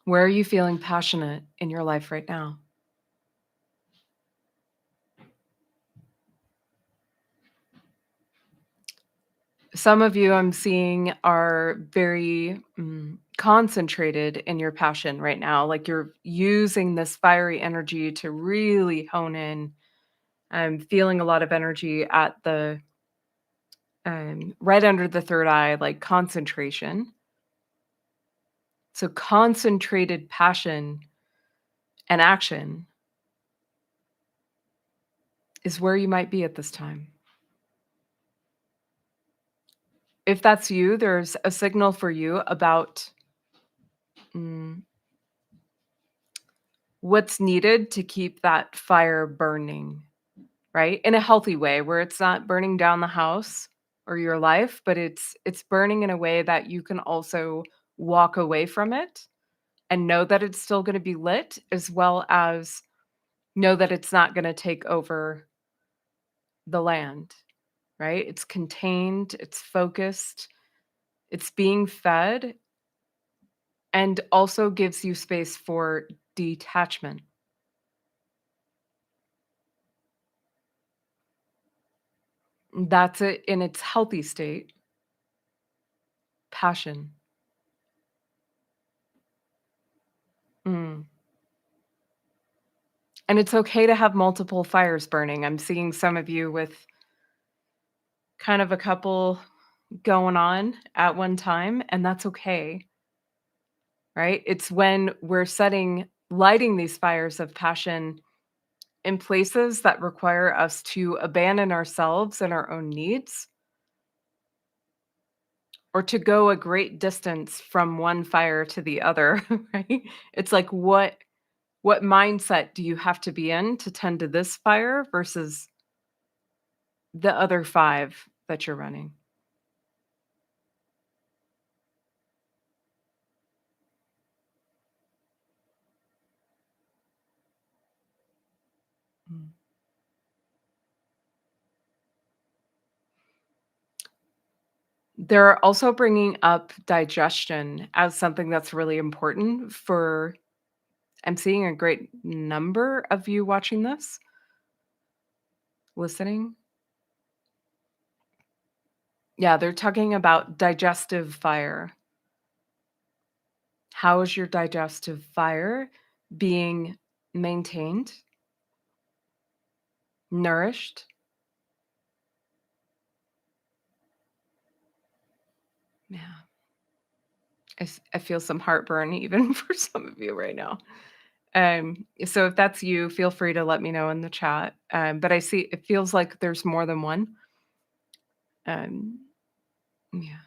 Where are you feeling passionate in your life right now? Some of you I'm seeing are very concentrated in your passion right now. Like you're using this fiery energy to really hone in. I'm feeling a lot of energy at the right under the third eye, like concentration. So concentrated passion and action is where you might be at this time. If that's you, there's a signal for you about mm, what's needed to keep that fire burning, right? In a healthy way where it's not burning down the house or your life, but it's burning in a way that you can also walk away from it and know that it's still going to be lit as well as know that it's not going to take over the land, right? It's contained, it's focused, it's being fed and also gives you space for detachment. That's it in its healthy state, passion. Mm. And it's okay to have multiple fires burning. I'm seeing some of you with kind of a couple going on at one time, and that's okay, right? It's when we're lighting these fires of passion in places that require us to abandon ourselves and our own needs or to go a great distance from one fire to the other, right? It's like what mindset do you have to be in to tend to this fire versus the other 5 that you're running? Mm. They're also bringing up digestion as something that's really important for I'm seeing a great number of you watching this, listening. Yeah, they're talking about digestive fire. How is your digestive fire being maintained, nourished? Yeah. I feel some heartburn even for some of you right now. So if that's you, feel free to let me know in the chat. But I see it feels like there's more than one. Um, yeah.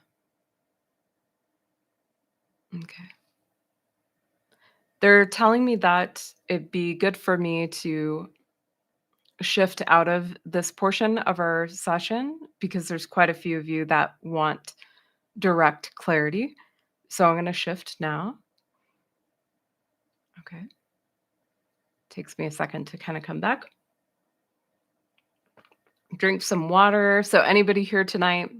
Okay. They're telling me that it'd be good for me to shift out of this portion of our session because there's quite a few of you that want direct clarity. So I'm going to shift now. Okay. Takes me a second to kind of come back. Drink some water. So anybody here tonight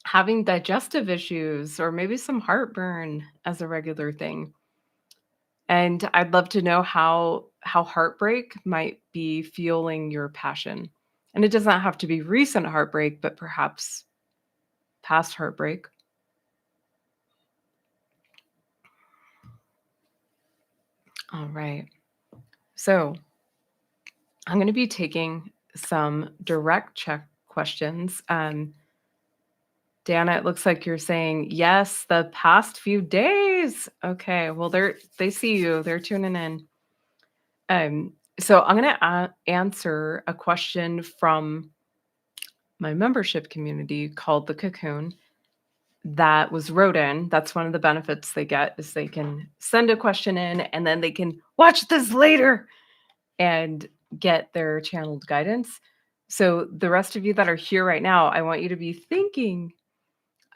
having digestive issues or maybe some heartburn as a regular thing. And I'd love to know how heartbreak might be fueling your passion. And it does not have to be recent heartbreak, but perhaps past heartbreak. All right. So I'm going to be taking some direct check questions. Dana, it looks like you're saying yes, the past few days. Okay, well they see you. They're tuning in. So I'm going to answer a question from my membership community called the Cocoon that was wrote in. That's one of the benefits they get is they can send a question in and then they can watch this later and get their channeled guidance. So the rest of you that are here right now, I want you to be thinking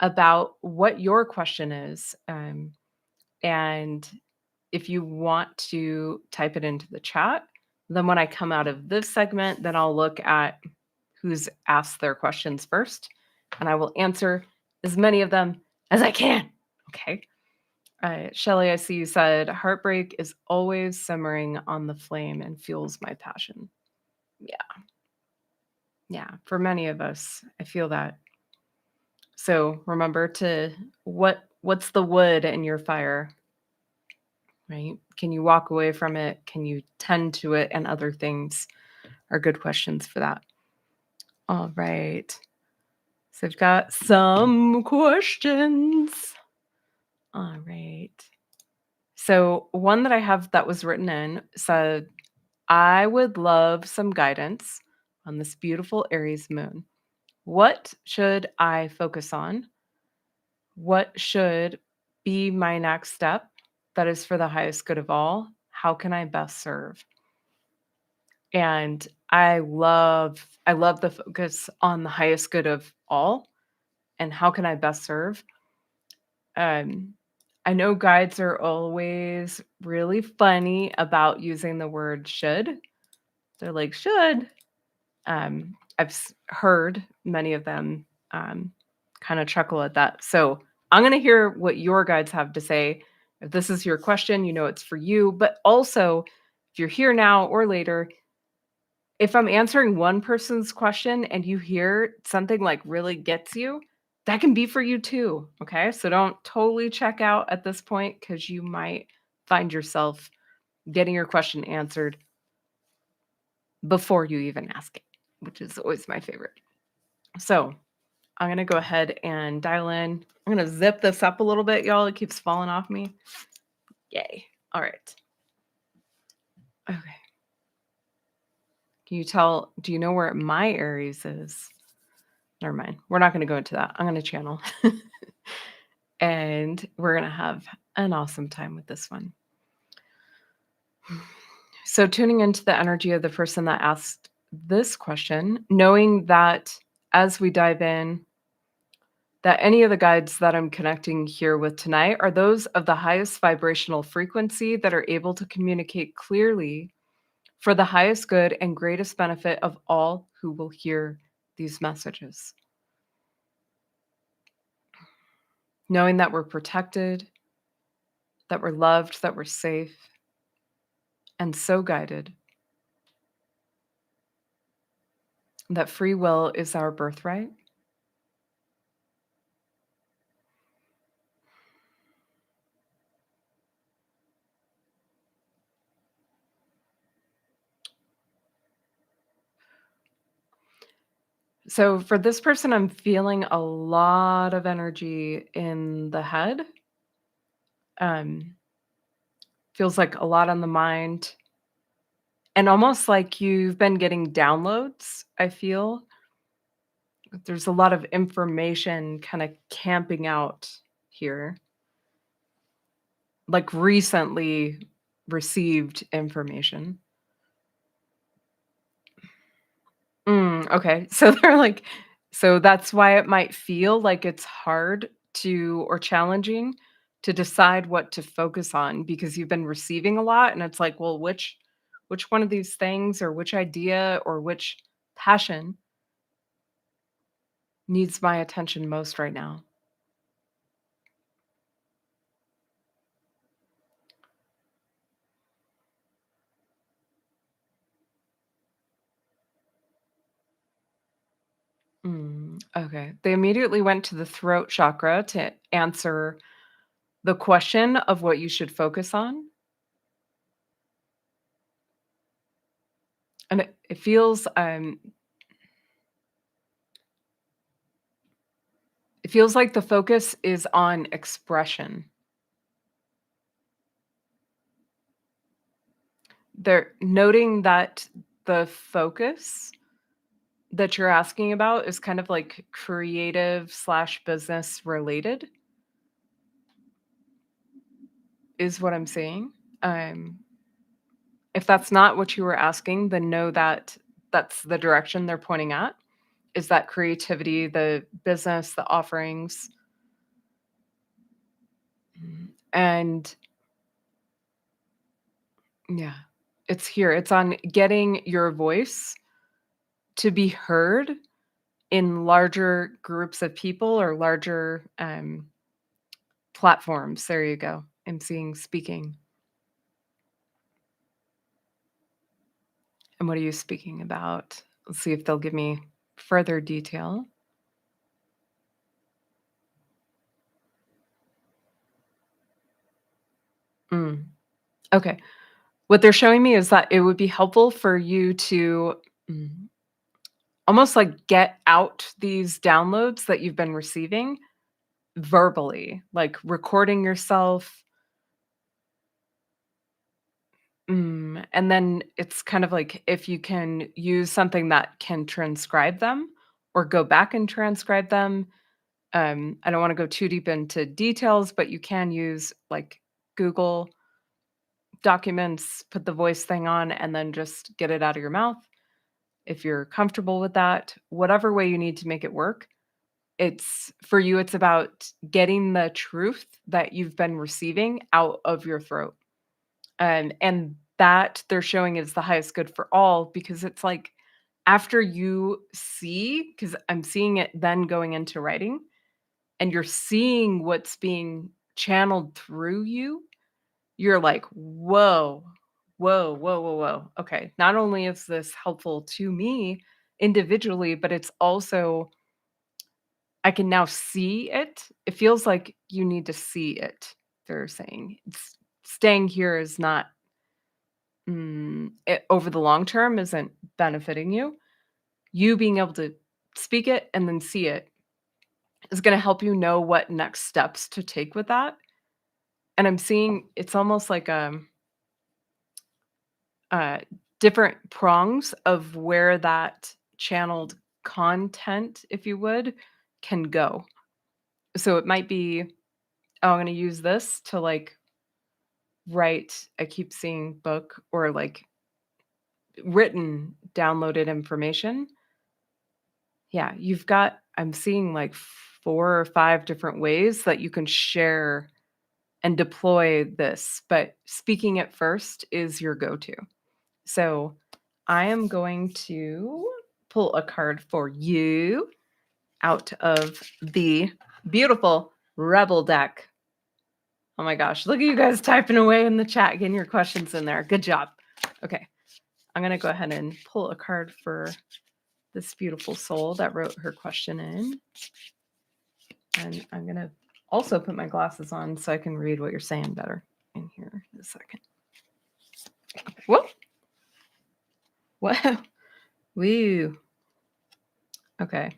about what your question is. And if you want to type it into the chat, then when I come out of this segment, then I'll look at who's asked their questions first, and I will answer as many of them as I can. Okay. Shelly, I see you said, heartbreak is always simmering on the flame and fuels my passion. Yeah, yeah. For many of us, I feel that. So remember to what's the wood in your fire, right? Can you walk away from it? Can you tend to it? And other things are good questions for that. All right. So I've got some questions. All right. So one that I have that was written in said, I would love some guidance on this beautiful Aries moon. What should I focus on? What should be my next step that is for the highest good of all? How can I best serve? And I love the focus on the highest good of all and how can I best serve? Um I know guides are always really funny about using the word should. They're like should. Heard many of them kind of chuckle at that. So I'm going to hear what your guides have to say. If this is your question, you know it's for you. But also, if you're here now or later, if I'm answering one person's question and you hear something like really gets you, that can be for you too. Okay. So don't totally check out at this point because you might find yourself getting your question answered before you even ask it, which is always my favorite. So I'm gonna go ahead and dial in. I'm gonna zip this up a little bit, y'all. It keeps falling off me. Yay. All right. Okay. Can you tell? Do you know where my Aries is? Never mind. We're not gonna go into that. I'm gonna channel. And we're gonna have an awesome time with this one. So tuning into the energy of the person that asked this question, knowing that as we dive in, that any of the guides that I'm connecting here with tonight are those of the highest vibrational frequency that are able to communicate clearly for the highest good and greatest benefit of all who will hear these messages. Knowing that we're protected, that we're loved, that we're safe, and so guided, that free will is our birthright. So for this person, I'm feeling a lot of energy in the head. Um, Feels like a lot on the mind and almost like you've been getting downloads, I feel. There's a lot of information kinda camping out here, like recently received information. Okay. So they're like so that's why it might feel like it's hard to or challenging to decide what to focus on because you've been receiving a lot and it's like, well, which one of these things or which idea or which passion needs my attention most right now? Okay. They immediately went to the throat chakra to answer the question of what you should focus on. And it feels like the focus is on expression. They're noting that the focus that you're asking about is kind of like creative slash business related, is what I'm saying. Um, if that's not what you were asking, then know that that's the direction they're pointing at. Is that creativity, the business, the offerings, and yeah, it's here. It's on getting your voice to be heard in larger groups of people or larger, platforms. There you go. I'm seeing speaking. And what are you speaking about? Let's see if they'll give me further detail. Mm, okay. What they're showing me is that it would be helpful for you to mm, almost like get out these downloads that you've been receiving verbally, like recording yourself. And then it's kind of like if you can use something that can transcribe them or go back and transcribe them. I don't want to go too deep into details, but you can use like Google Documents, put the voice thing on, and then just get it out of your mouth if you're comfortable with that. Whatever way you need to make it work. It's for you, it's about getting the truth that you've been receiving out of your throat. And that they're showing is the highest good for all because it's like after you see, because I'm seeing it then going into writing, and you're seeing what's being channeled through you, you're like, whoa, whoa, whoa, whoa, whoa. Okay. Not only is this helpful to me individually, but it's also, I can now see it. It feels like you need to see it. They're saying it's staying here is not it, over the long term isn't benefiting you. You being able to speak it and then see it is going to help you know what next steps to take with that. And I'm seeing it's almost like uh, different prongs of where that channeled content, if you would, can go. So it might be, oh, I'm going to use this to like write. I keep seeing book or like written downloaded information. Yeah, you've got I'm seeing like 4 or 5 different ways that you can share and deploy this, but speaking it first is your go-to. So, I am going to pull a card for you out of the beautiful Rebel deck. Oh my gosh, look at you guys typing away in the chat, getting your questions in there. Good job. Okay, I'm gonna go ahead and pull a card for this beautiful soul that wrote her question in. And I'm going to also put my glasses on so I can read what you're saying better in here in a second. Whoa. Whoa. Woo. Okay.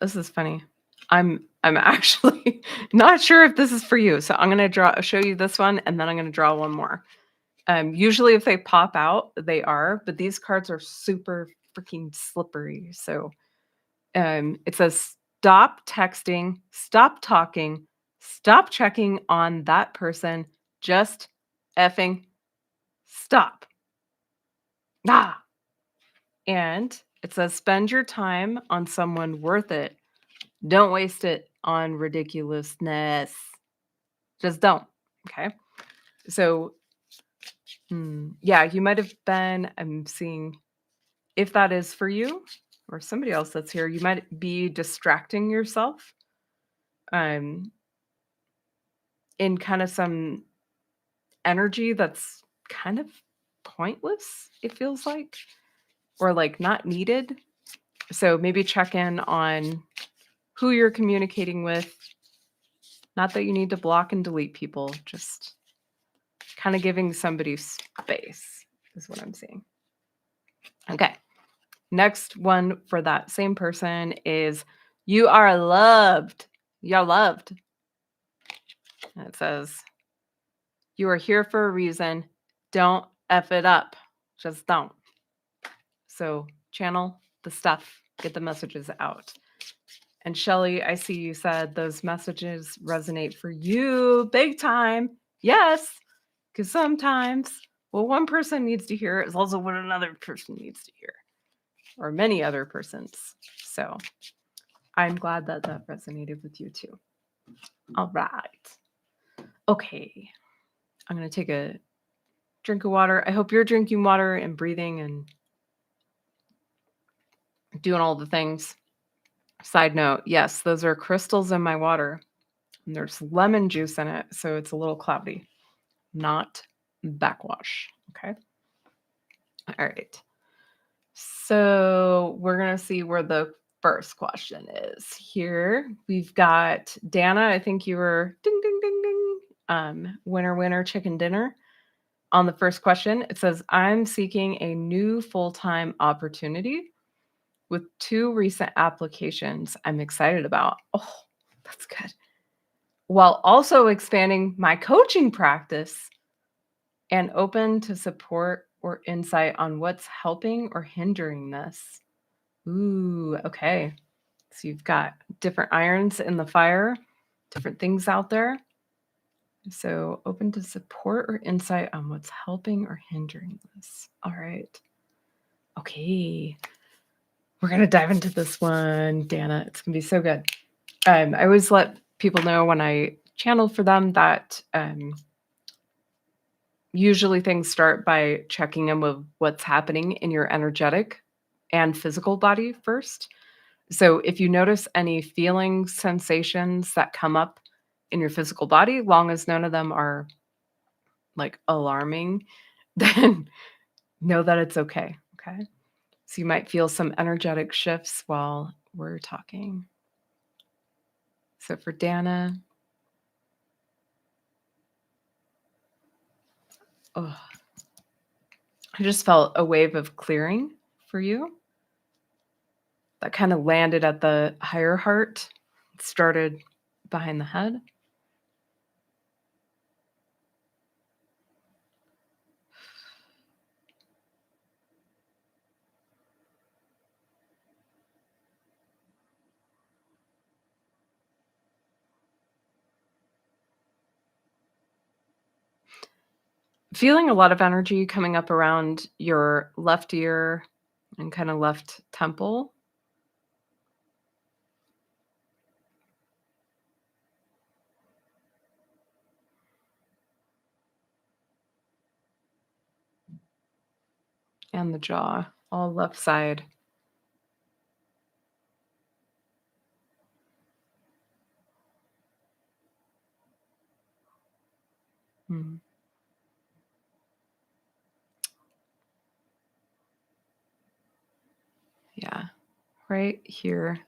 This is funny. I'm actually not sure if this is for you. So I'm going to show you this one and then I'm going to draw one more. Usually if they pop out, they are, but these cards are super freaking slippery. So it says, stop texting, stop talking, stop checking on that person, just effing stop. Ah. And it says, spend your time on someone worth it. Don't waste it on ridiculousness. Just don't. Okay. So, yeah, you might have been, I'm seeing if that is for you or somebody else that's here, you might be distracting yourself. Um, in kind of some energy that's kind of pointless, it feels like, or like not needed. So maybe check in on who you're communicating with. Not that you need to block and delete people, just kind of giving somebody space is what I'm seeing. Okay. Next one for that same person is you are loved. You're loved. And it says, you are here for a reason. Don't F it up. Just don't. So channel the stuff, get the messages out. And Shelly, I see you said those messages resonate for you big time. Yes, because sometimes what one person needs to hear is also what another person needs to hear, or many other persons. So I'm glad that that resonated with you too. All right. Okay. I'm going to take a drink of water. I hope you're drinking water and breathing and doing all the things. Side note, yes, those are crystals in my water. and there's lemon juice in it, so it's a little cloudy, not backwash. Okay. All right. So we're going to see where the first question is. Here we've got Dana. I think you were ding, ding, ding, ding. Winner, winner, chicken dinner. On the first question, it says, I'm seeking a new full time opportunity with two recent applications I'm excited about. Oh, that's good. While also expanding my coaching practice and open to support or insight on what's helping or hindering this. Ooh, okay. So you've got different irons in the fire, different things out there. So open to support or insight on what's helping or hindering this. All right. Okay. We're going to dive into this one, Dana. It's going to be so good. I always let people know when I channel for them that usually things start by checking in with what's happening in your energetic and physical body first. So if you notice any feelings, sensations that come up in your physical body, long as none of them are like alarming, then know that it's okay. Okay. So you might feel some energetic shifts while we're talking. So for Dana, oh, I just felt a wave of clearing for you that kind of landed at the higher heart, started behind the head. Feeling a lot of energy coming up around your left ear and kind of left temple. And the jaw, all left side. Mm, yeah, right here.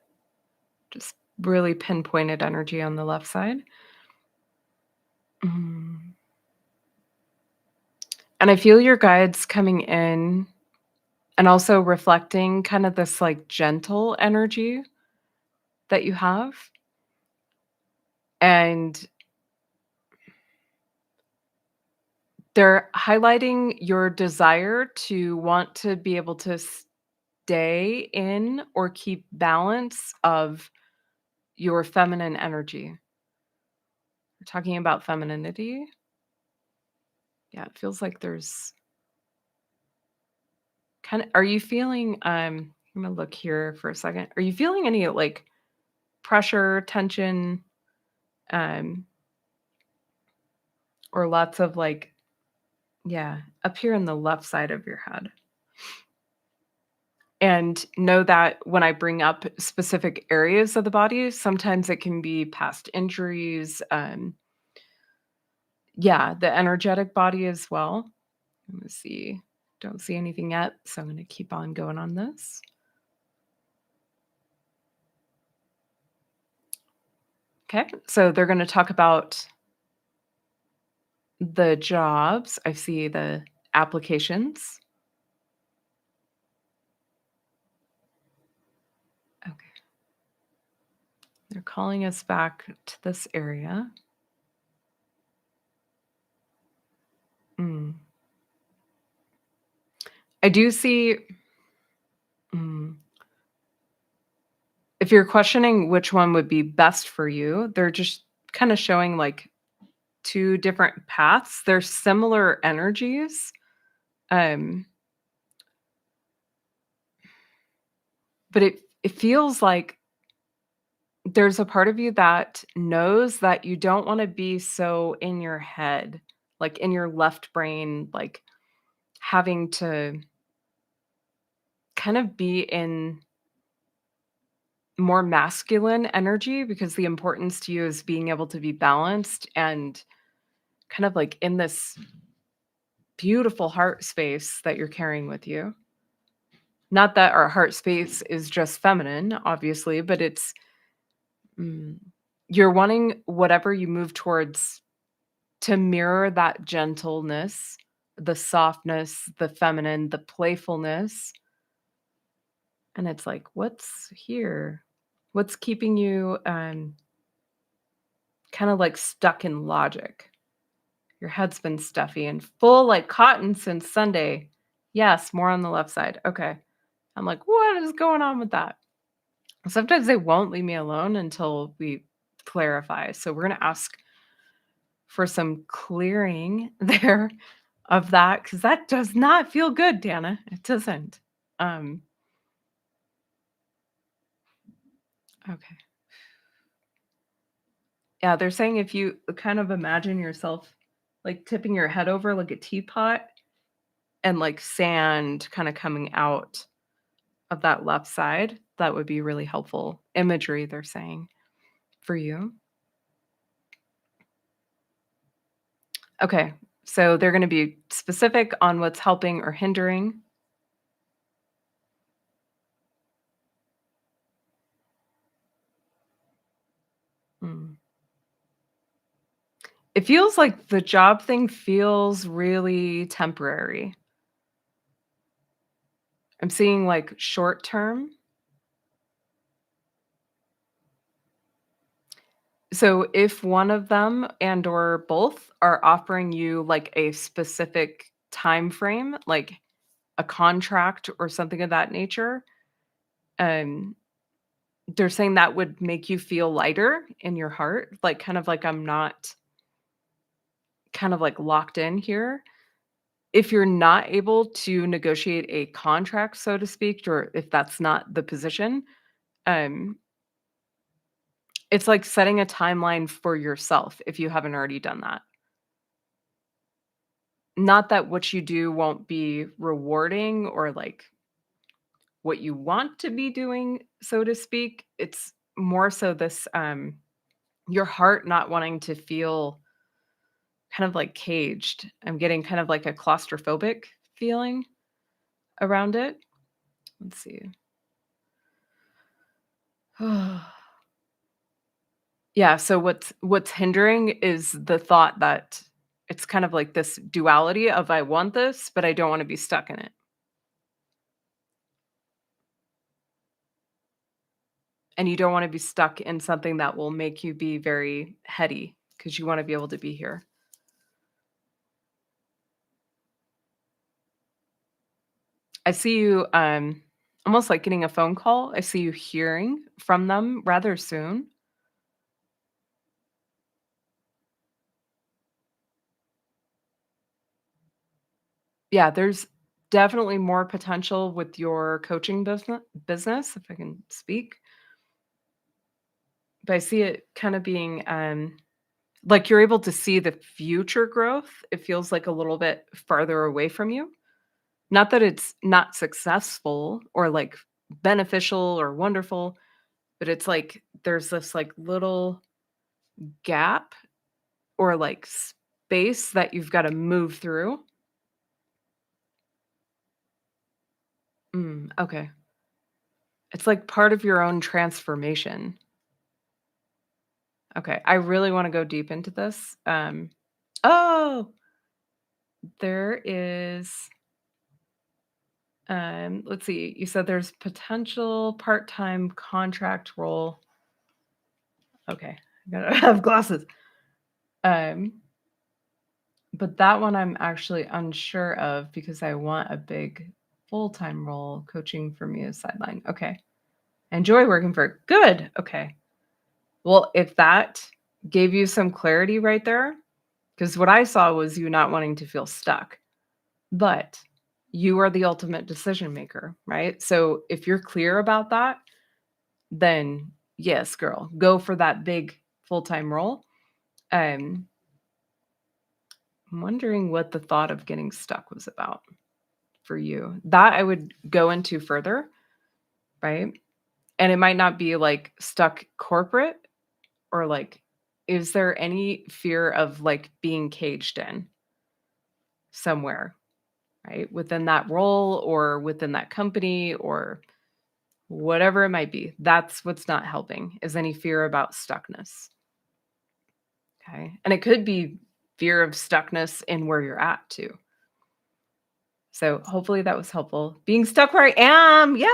Just really pinpointed energy on the left side. Mm. And I feel your guides coming in and also reflecting kind of this like gentle energy that you have. And they're highlighting your desire to want to be able to stay in or keep balance of your feminine energy. We're talking about femininity. Yeah, it feels like there's kind of, are you feeling, I'm gonna look here for a second. Are you feeling any like pressure, tension, um, or lots of like, yeah, up here in the left side of your head? And know that when I bring up specific areas of the body, sometimes it can be past injuries, yeah, the energetic body as well. Let me see. Don't see anything yet, so I'm gonna keep on going on this. Okay, so they're gonna talk about the jobs. I see the applications. Okay, they're calling us back to this area. Mm. I do see. Mm, if you're questioning which one would be best for you, they're just kind of showing like two different paths. They're similar energies, um, but it feels like there's a part of you that knows that you don't wanna be so in your head, like, in your left brain, like, having to kind of be in more masculine energy because the importance to you is being able to be balanced and kind of like in this beautiful heart space that you're carrying with you. Not that our heart space is just feminine, obviously, but it's mm, you're wanting whatever you move towards to mirror that gentleness, the softness, the feminine, the playfulness. And it's like, what's here? What's keeping you kind of like stuck in logic? Your head's been stuffy and full like cotton since Sunday. Yes, more on the left side. Okay. I'm like, what is going on with that? Sometimes they won't leave me alone until we clarify. So we're going to ask for some clearing there of that because that does not feel good, Dana. It doesn't. Um, okay. Yeah, they're saying if you kind of imagine yourself like tipping your head over like a teapot and like sand kind of coming out of that left side, that would be really helpful imagery, they're saying, for you. Okay. So they're going to be specific on what's helping or hindering. Mm. It feels like the job thing feels really temporary. I'm seeing like short term. So if one of them and or both are offering you like a specific time frame, like a contract or something of that nature, um they're saying that would make you feel lighter in your heart, like kind of like I'm not kind of like locked in here. If you're not able to negotiate a contract, so to speak, or if that's not the position, um, it's like setting a timeline for yourself if you haven't already done that. Not that what you do won't be rewarding or like what you want to be doing, so to speak. It's more so this your heart not wanting to feel kind of like caged. I'm getting kind of like a claustrophobic feeling around it. Let's see. Yeah, so what's hindering is the thought that it's kind of like this duality of I want this, but I don't want to be stuck in it. And you don't want to be stuck in something that will make you be very heady because you want to be able to be here. I see you almost like getting a phone call. I see you hearing from them rather soon. Yeah, there's definitely more potential with your coaching business, if I can speak. But I see it kind of being like you're able to see the future growth. It feels like a little bit farther away from you. Not that it's not successful or like beneficial or wonderful, but it's like there's this like little gap or like space that you've got to move through. Okay. It's like part of your own transformation. Okay. I really want to go deep into this. Oh, there is let's see. You said there's potential part-time contract role. Okay. I gotta have glasses. Um, but that one I'm actually unsure of because I want a big full-time role coaching for me as sideline. Okay. I enjoy working for good. Okay. Well, if that gave you some clarity right there, because what I saw was you not wanting to feel stuck, but you are the ultimate decision maker, right? So if you're clear about that, then yes, girl, go for that big full-time role. Um, I'm wondering what the thought of getting stuck was about for you. That I would go into further, right? And it might not be like stuck corporate or like, is there any fear of like being caged in somewhere, right? Within that role or within that company or whatever it might be. That's what's not helping is any fear about stuckness. Okay. And it could be fear of stuckness in where you're at too. So hopefully that was helpful. Being stuck where I am. Yes.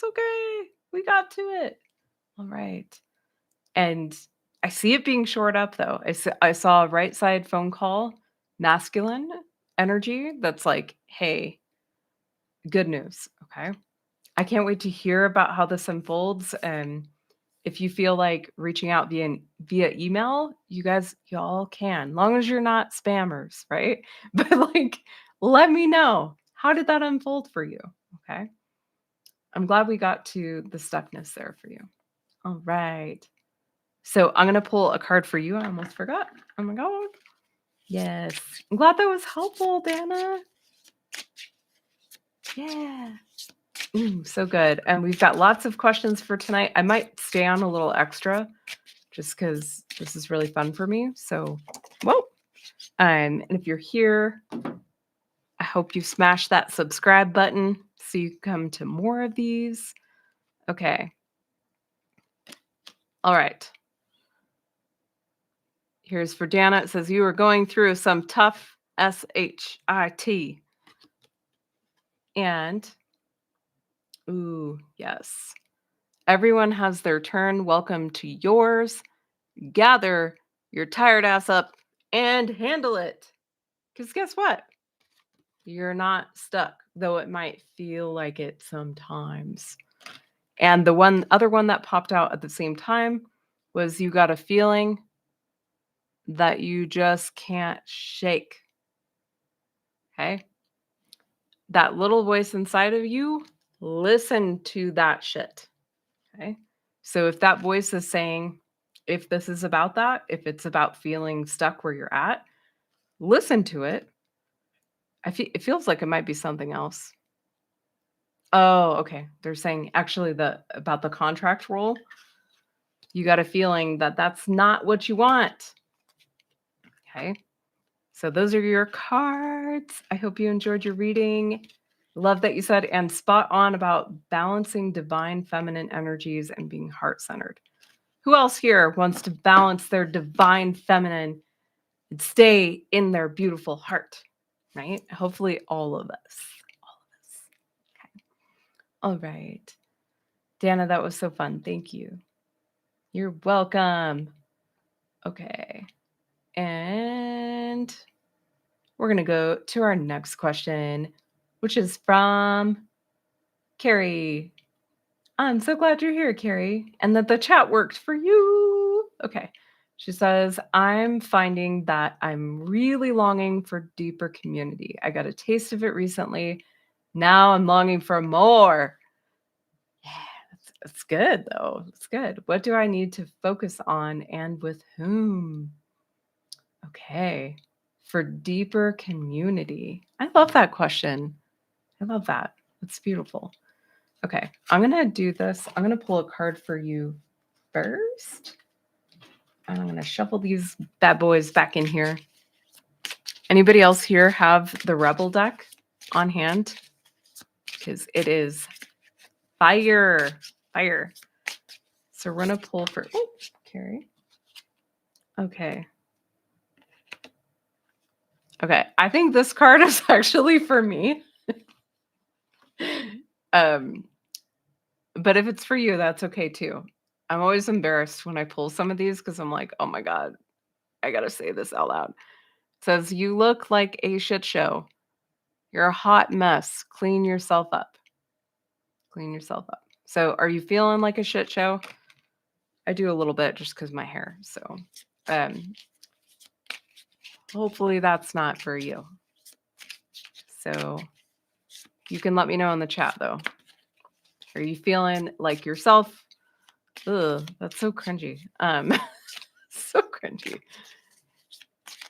Okay. We got to it. All right. And I see it being shored up though. I saw a right side phone call, masculine energy that's like, hey, good news. Okay. I can't wait to hear about how this unfolds. And if you feel like reaching out via email, y'all can, long as you're not spammers, right? But like, let me know. How did that unfold for you? Okay. I'm glad we got to the stuckness there for you. All right. So I'm gonna pull a card for you. I almost forgot. Oh my god. Yes. I'm glad that was helpful, Dana. Yeah. So good. And we've got lots of questions for tonight. I might stay on a little extra just because this is really fun for me. So, whoa. And if you're here, I hope you smash that subscribe button so you come to more of these. Okay. All right. Here's for Dana. It says, you are going through some tough SHIT. And, ooh, yes. Everyone has their turn. Welcome to yours. Gather your tired ass up and handle it. Because guess what? You're not stuck, though it might feel like it sometimes. And the other one that popped out at the same time was you got a feeling that you just can't shake. Okay? That little voice inside of you, listen to that shit. Okay? So if that voice is saying, if this is about that, if it's about feeling stuck where you're at, listen to it. It feels like it might be something else. Oh, okay. They're saying actually about the contract role, you got a feeling that that's not what you want. Okay. So those are your cards. I hope you enjoyed your reading. Love that you said and spot on about balancing divine feminine energies and being heart-centered. Who else here wants to balance their divine feminine and stay in their beautiful heart? Right? Hopefully all of us. All of us. Okay. All right. Dana, that was so fun. Thank you. You're welcome. Okay. And we're going to go to our next question, which is from Carrie. I'm so glad you're here, Carrie, and that the chat worked for you. Okay. She says, I'm finding that I'm really longing for deeper community. I got a taste of it recently. Now I'm longing for more. Yeah, it's good, though. It's good. What do I need to focus on and with whom? Okay. For deeper community. I love that question. I love that. It's beautiful. Okay. I'm going to do this. I'm going to pull a card for you first. And I'm going to shuffle these bad boys back in here. Anybody else here have the Rebel deck on hand? Because it is fire. Fire. So we're going to pull for, oh, Carrie. Okay. Okay. I think this card is actually for me. But if it's for you, that's okay too. I'm always embarrassed when I pull some of these because I'm like, oh my God, I got to say this out loud. It says, you look like a shit show. You're a hot mess. Clean yourself up. Clean yourself up. So are you feeling like a shit show? I do a little bit just because my hair. So hopefully that's not for you. So you can let me know in the chat though. Are you feeling like yourself? Ugh, that's so cringy. So cringy.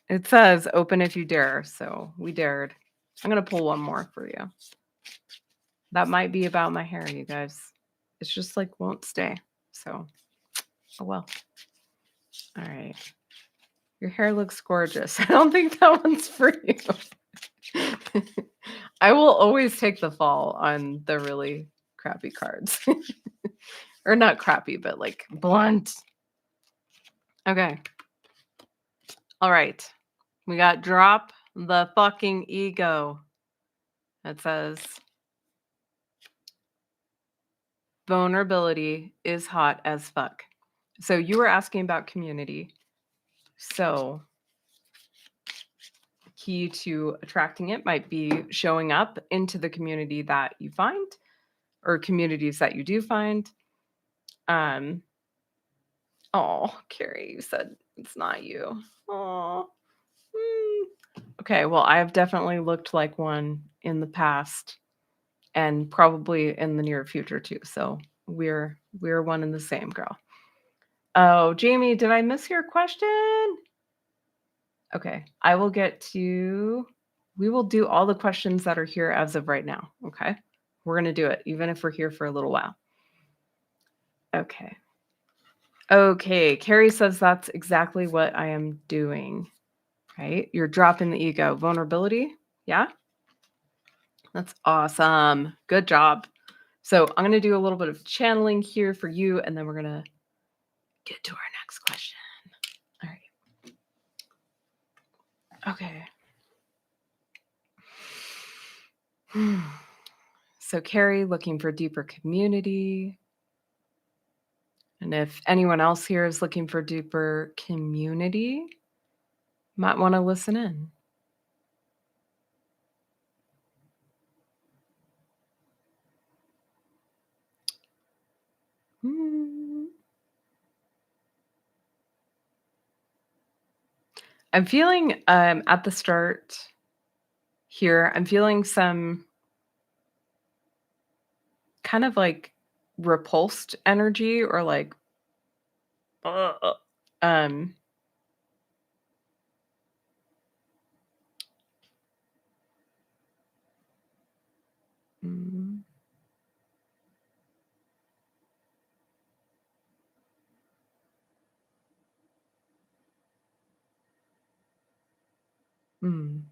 It says open if you dare. So we dared. I'm going to pull one more for you. That might be about my hair, you guys. it's just like won't stay. So, oh well. All right. Your hair looks gorgeous. I don't think that one's for you. I will always take the fall on the really crappy cards. Or not crappy, but like blunt. Okay. All right. We got drop the fucking ego. It says vulnerability is hot as fuck. So you were asking about community. So key to attracting it might be showing up into the community that you find or communities that you do find. Um, oh, Carrie, you said it's not you. Oh, okay. Well, I've definitely looked like one in the past and probably in the near future too. So we're one and the same, girl. Oh, Jamie, did I miss your question? Okay, I will get to. We will do all the questions that are here as of right now. Okay, we're gonna do it, even if we're here for a little while. Okay. Okay, Carrie says that's exactly what I am doing. Right? You're dropping the ego. Vulnerability. Yeah, that's awesome. Good job. So I'm gonna do a little bit of channeling here for you, and then we're gonna get to our next question. All right. Okay. So Carrie looking for deeper community. And if anyone else here is looking for deeper community, might want to listen in. Hmm. I'm feeling at the start here, I'm feeling some kind of like repulsed energy or like "Ugh." um mm, mm.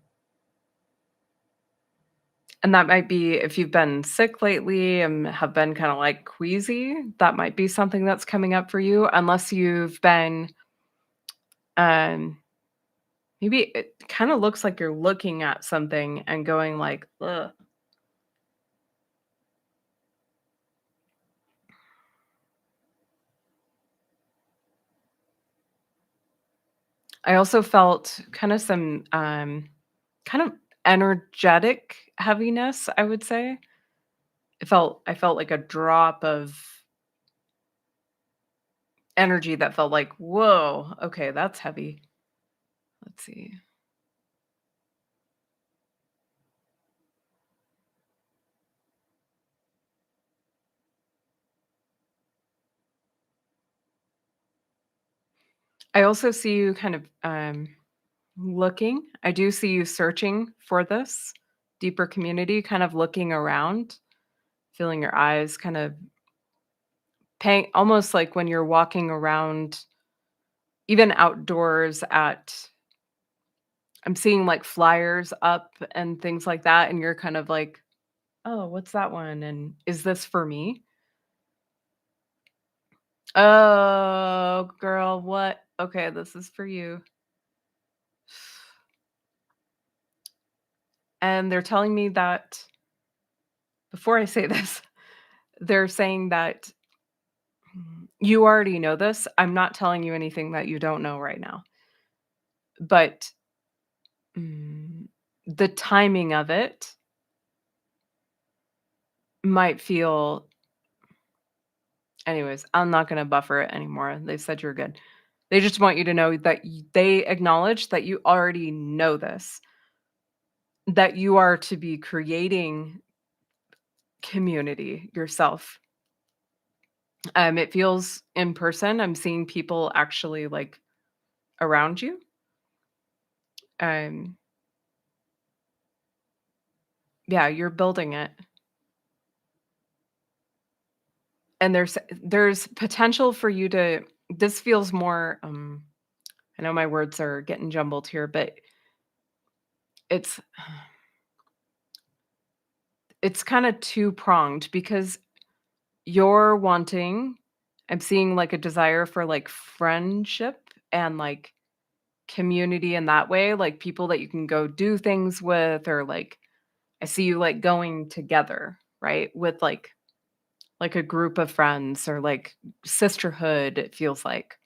And that might be if you've been sick lately and have been kind of like queasy, that might be something that's coming up for you, unless you've been um maybe it kind of looks like you're looking at something and going like, ugh. I also felt kind of some kind of energetic heaviness, I would say. I felt like a drop of energy that felt like, whoa, okay, that's heavy. Let's see. I also see you kind of looking. I do see you searching for this deeper community, kind of looking around, feeling your eyes kind of paying almost like when you're walking around, even outdoors at I'm seeing like flyers up and things like that, and you're kind of like, oh, what's that one? And is this for me? Oh, girl, what? Okay, this is for you. And they're telling me that before I say this, they're saying that you already know this. I'm not telling you anything that you don't know right now. But mm, the timing of it might feel, anyways, I'm not going to buffer it anymore. They said you're good. They just want you to know that they acknowledge that you already know this, that you are to be creating community yourself. It feels in person. I'm seeing people actually like around you. Um, yeah, you're building it. And there's potential for you to this feels more, I know my words are getting jumbled here, but it's it's kinda two-pronged because you're wanting I'm seeing, like, a desire for, like, friendship and, like, community in that way, like, people that you can go do things with or, like, I see you, like, going together, right, with, like a group of friends or, like, sisterhood, it feels like.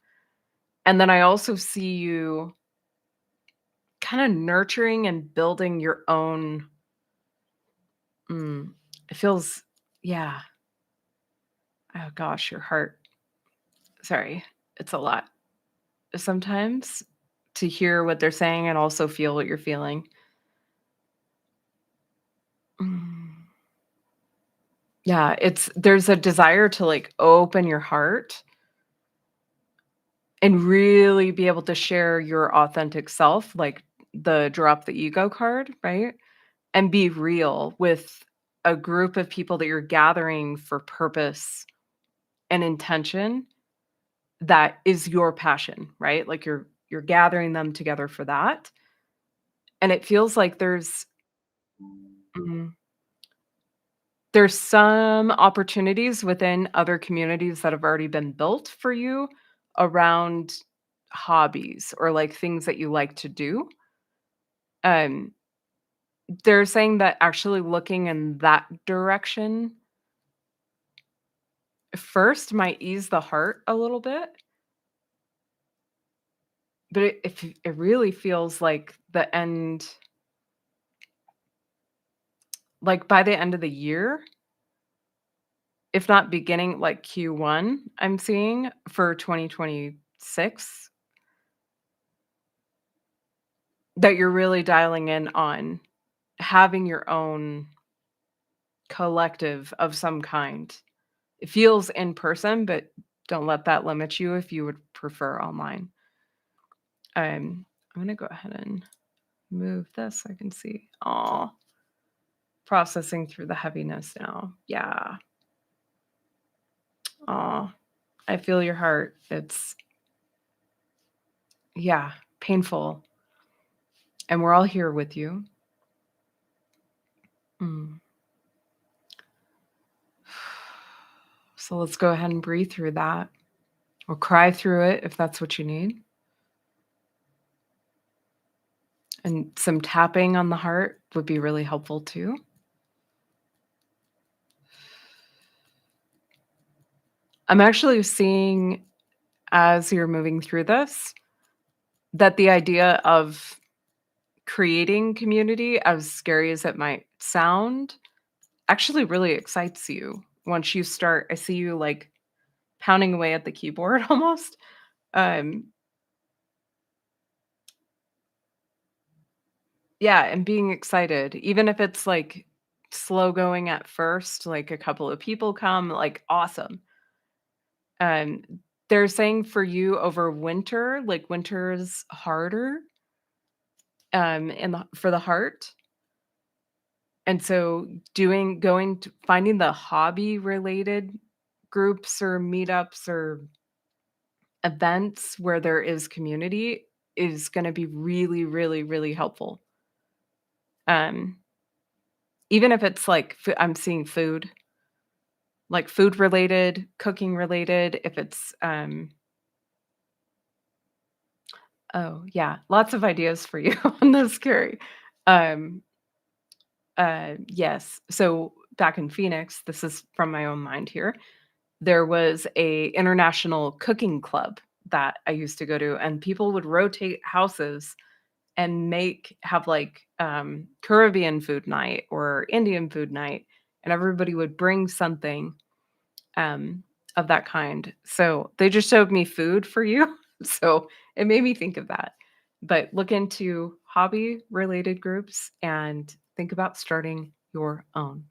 And then I also see you kinda nurturing and building your own it feels yeah. Oh gosh, your heart. Sorry. It's a lot sometimes to hear what they're saying and also feel what you're feeling. Mm. Yeah, it's there's a desire to, like, open your heart and really be able to share your authentic self, like the drop the ego card, right? And be real with a group of people that you're gathering for purpose and intention that is your passion, right? Like you're gathering them together for that. And it feels like mm, there's some opportunities within other communities that have already been built for you around hobbies or like things that you like to do. Um, they're saying that actually looking in that direction first might ease the heart a little bit, but it really feels like the end like by the end of the year, if not beginning like Q1, I'm seeing for 2026 that you're really dialing in on having your own collective of some kind. It feels in person, but don't let that limit you if you would prefer online. I'm gonna go ahead and move this so I can see. Oh, processing through the heaviness now. Yeah. Oh, I feel your heart. It's yeah, painful. And we're all here with you. Mm. So let's go ahead and breathe through that or cry through it if that's what you need. And some tapping on the heart would be really helpful too. I'm actually seeing as you're moving through this that the idea of creating community, as scary as it might sound, actually really excites you once you start. I see you like pounding away at the keyboard almost. Um, yeah, and being excited, even if it's like slow going at first, like a couple of people come, like awesome. Um, they're saying for you over winter, like winter's harder in the for the heart. And so doing going to finding the hobby related groups or meetups or events where there is community is gonna be really, really, really helpful. Um, even if it's like I'm seeing food, like food related, cooking related, if it's, oh, yeah, lots of ideas for you on this, Carrie. Um, yes. So back in Phoenix, this is from my own mind here. There was a international cooking club that I used to go to, and people would rotate houses and have, like, Caribbean food night or Indian food night, and everybody would bring something, um, of that kind. So, they just showed me food for you, so it made me think of that. But look into hobby-related groups and think about starting your own.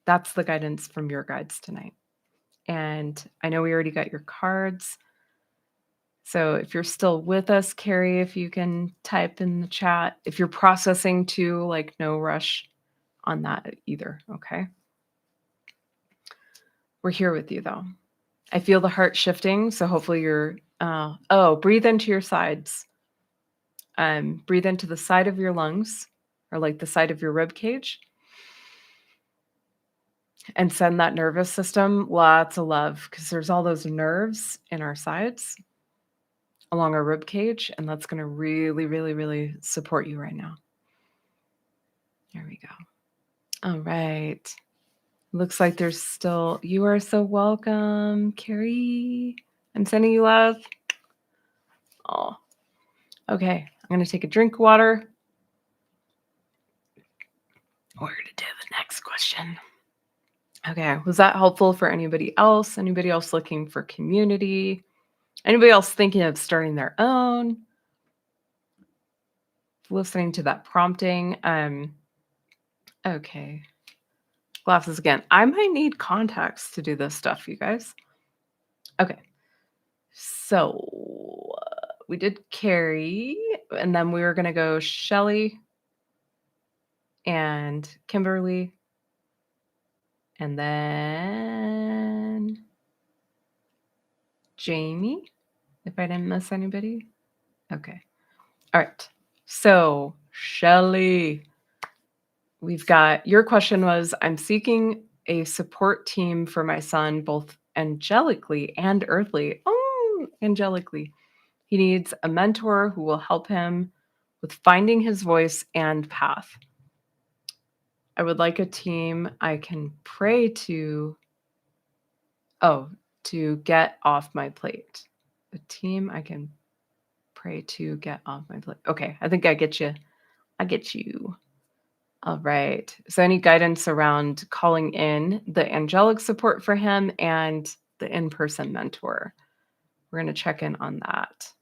That's the guidance from your guides tonight. And I know we already got your cards. So if you're still with us, Carrie, if you can type in the chat. If you're processing too, like no rush on that either. Okay. We're here with you, though. I feel the heart shifting, so hopefully you're breathe into your sides. Breathe into the side of your lungs or like the side of your rib cage and send that nervous system lots of love because there's all those nerves in our sides along our rib cage, and that's going to really, really, really support you right now. There we go. All right. Looks like there's still, you are so welcome, Carrie. I'm sending you love. Oh, okay. I'm going to take a drink of water. We're going to do the next question. Okay. Was that helpful for anybody else? Anybody else looking for community? Anybody else thinking of starting their own? Listening to that prompting. Okay. Glasses again. I might need contacts to do this stuff, you guys. Okay. So we did Carrie, and then we were going to go Shelly and Kimberly, and then Jamie, if I didn't miss anybody. Okay. All right. So, Shelly, we've got your question was I'm seeking a support team for my son, both angelically and earthly. Oh, angelically. He needs a mentor who will help him with finding his voice and path. I would like a team I can pray to. Oh, to get off my plate. A team I can pray to get off my plate. Okay, I think I get you. I get you. All right. So, any guidance around calling in the angelic support for him and the in person mentor? We're going to check in on that.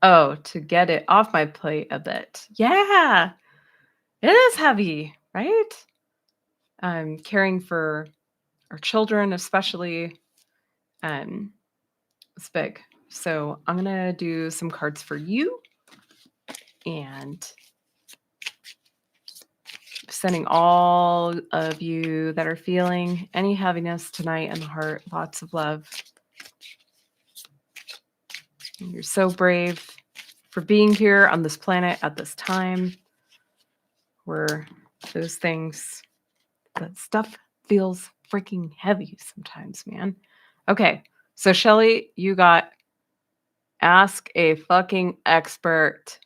Oh, to get it off my plate a bit. Yeah, it is heavy, right? Caring for our children, especially, it's big. So, I'm going to do some cards for you and sending all of you that are feeling any heaviness tonight in the heart, lots of love. You're so brave for being here on this planet at this time where those things, that stuff feels freaking heavy sometimes, man. Okay, so Shelly, you got ask a fucking expert.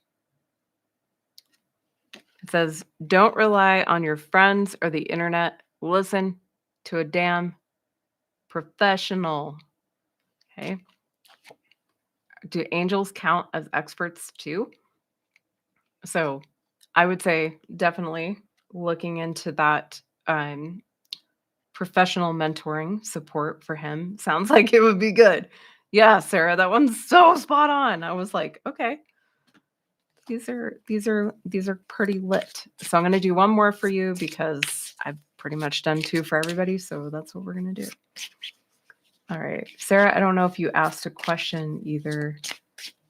It says, don't rely on your friends or the internet. Listen to a damn professional. Okay. Do angels count as experts too? So I would say definitely looking into that professional mentoring support for him sounds like it would be good. Yeah, Sarah, that one's so spot on. I was like, okay, these are pretty lit. So I'm gonna do one more for you because I've pretty much done two for everybody. So that's what we're gonna do. All right, Sarah, I don't know if you asked a question either.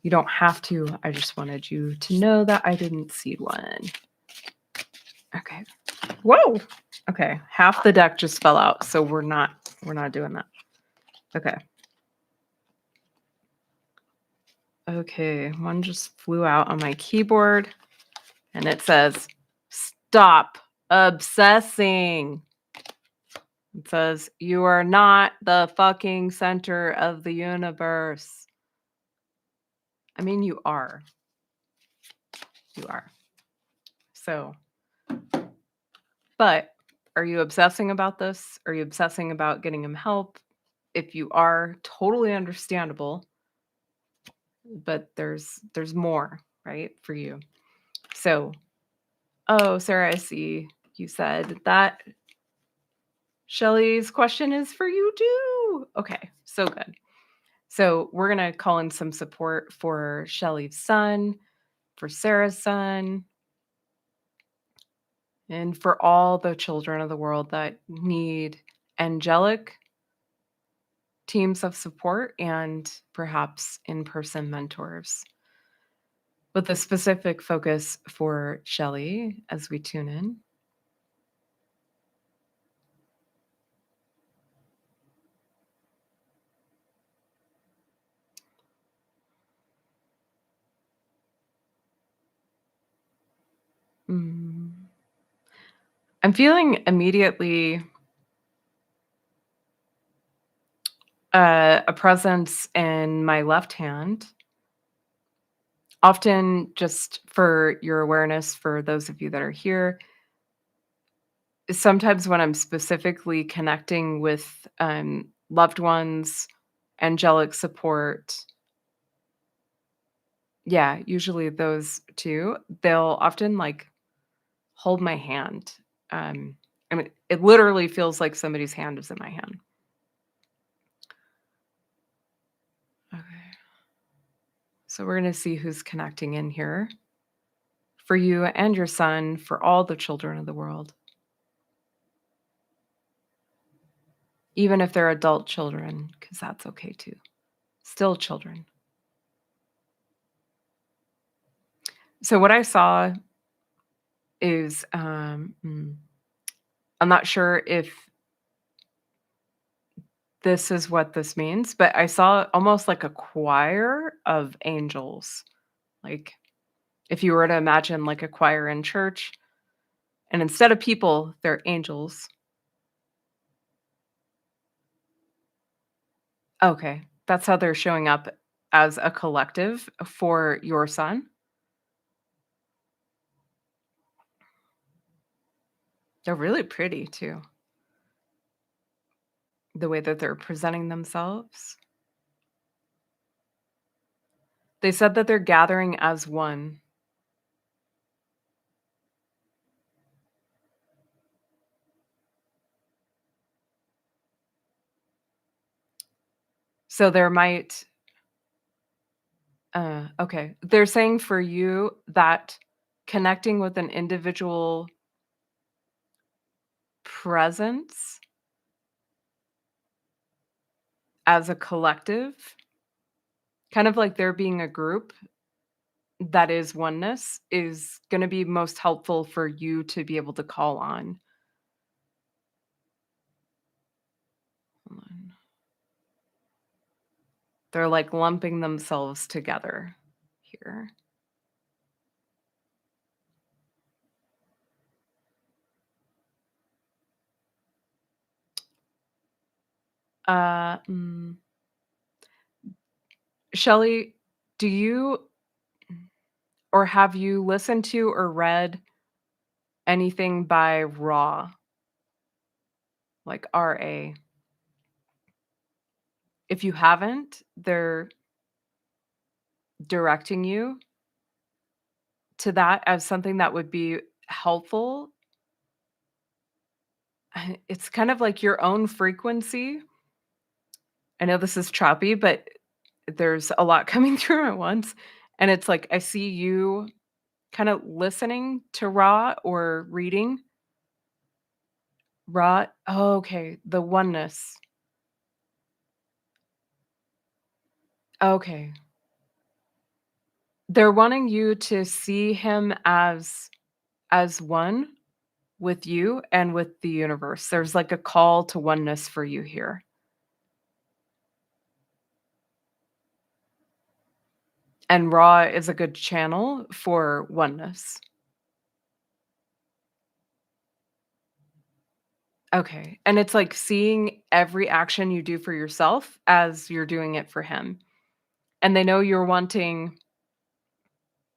You don't have to. I just wanted you to know that I didn't see one. Okay. Whoa. Okay. Half the deck just fell out, so we're not doing that. Okay. Okay. One just flew out on my keyboard and it says, stop obsessing. It says, you are not the fucking center of the universe. I mean, you are. You are. So, but are you obsessing about this? Are you obsessing about getting him help? If you are, totally understandable. But there's more, right, for you. So, oh, Sarah, I see you said that Shelly's question is for you too. Okay, so good. So we're gonna call in some support for Shelly's son, for Sarah's son, and for all the children of the world that need angelic teams of support and perhaps in-person mentors. With a specific focus for Shelly as we tune in. Mm. I'm feeling immediately a presence in my left hand. Often, just for your awareness, for those of you that are here, sometimes when I'm specifically connecting with loved ones, angelic support, yeah, usually those two, they'll often like hold my hand. Um, I mean, it literally feels like somebody's hand is in my hand. Okay. So we're going to see who's connecting in here for you and your son, for all the children of the world, even if they're adult children, because that's okay too. Still children. So what I saw is, I'm not sure if this is what this means, but I saw almost like a choir of angels. Like if you were to imagine like a choir in church, and instead of people, they're angels. Okay. That's how they're showing up as a collective for your son. They're really pretty too, the way that they're presenting themselves. They said that they're gathering as one. So there might okay. They're saying for you that connecting with an individual presence as a collective, kind of like there being a group that is oneness, is gonna be most helpful for you to be able to call on. Hold on. They're, like, lumping themselves together here. Uh, mm, Shelley, do you or have you listened to or read anything by Ra, like RA? If you haven't, they're directing you to that as something that would be helpful. It's kind of like your own frequency. I know this is choppy, but there's a lot coming through at once. And it's like I see you kind of listening to Ra or reading Ra. Oh, okay, the oneness. Okay. They're wanting you to see him as one with you and with the universe. There's like a call to oneness for you here. And Ra is a good channel for oneness. Okay. And it's like seeing every action you do for yourself as you're doing it for him. And they know you're wanting,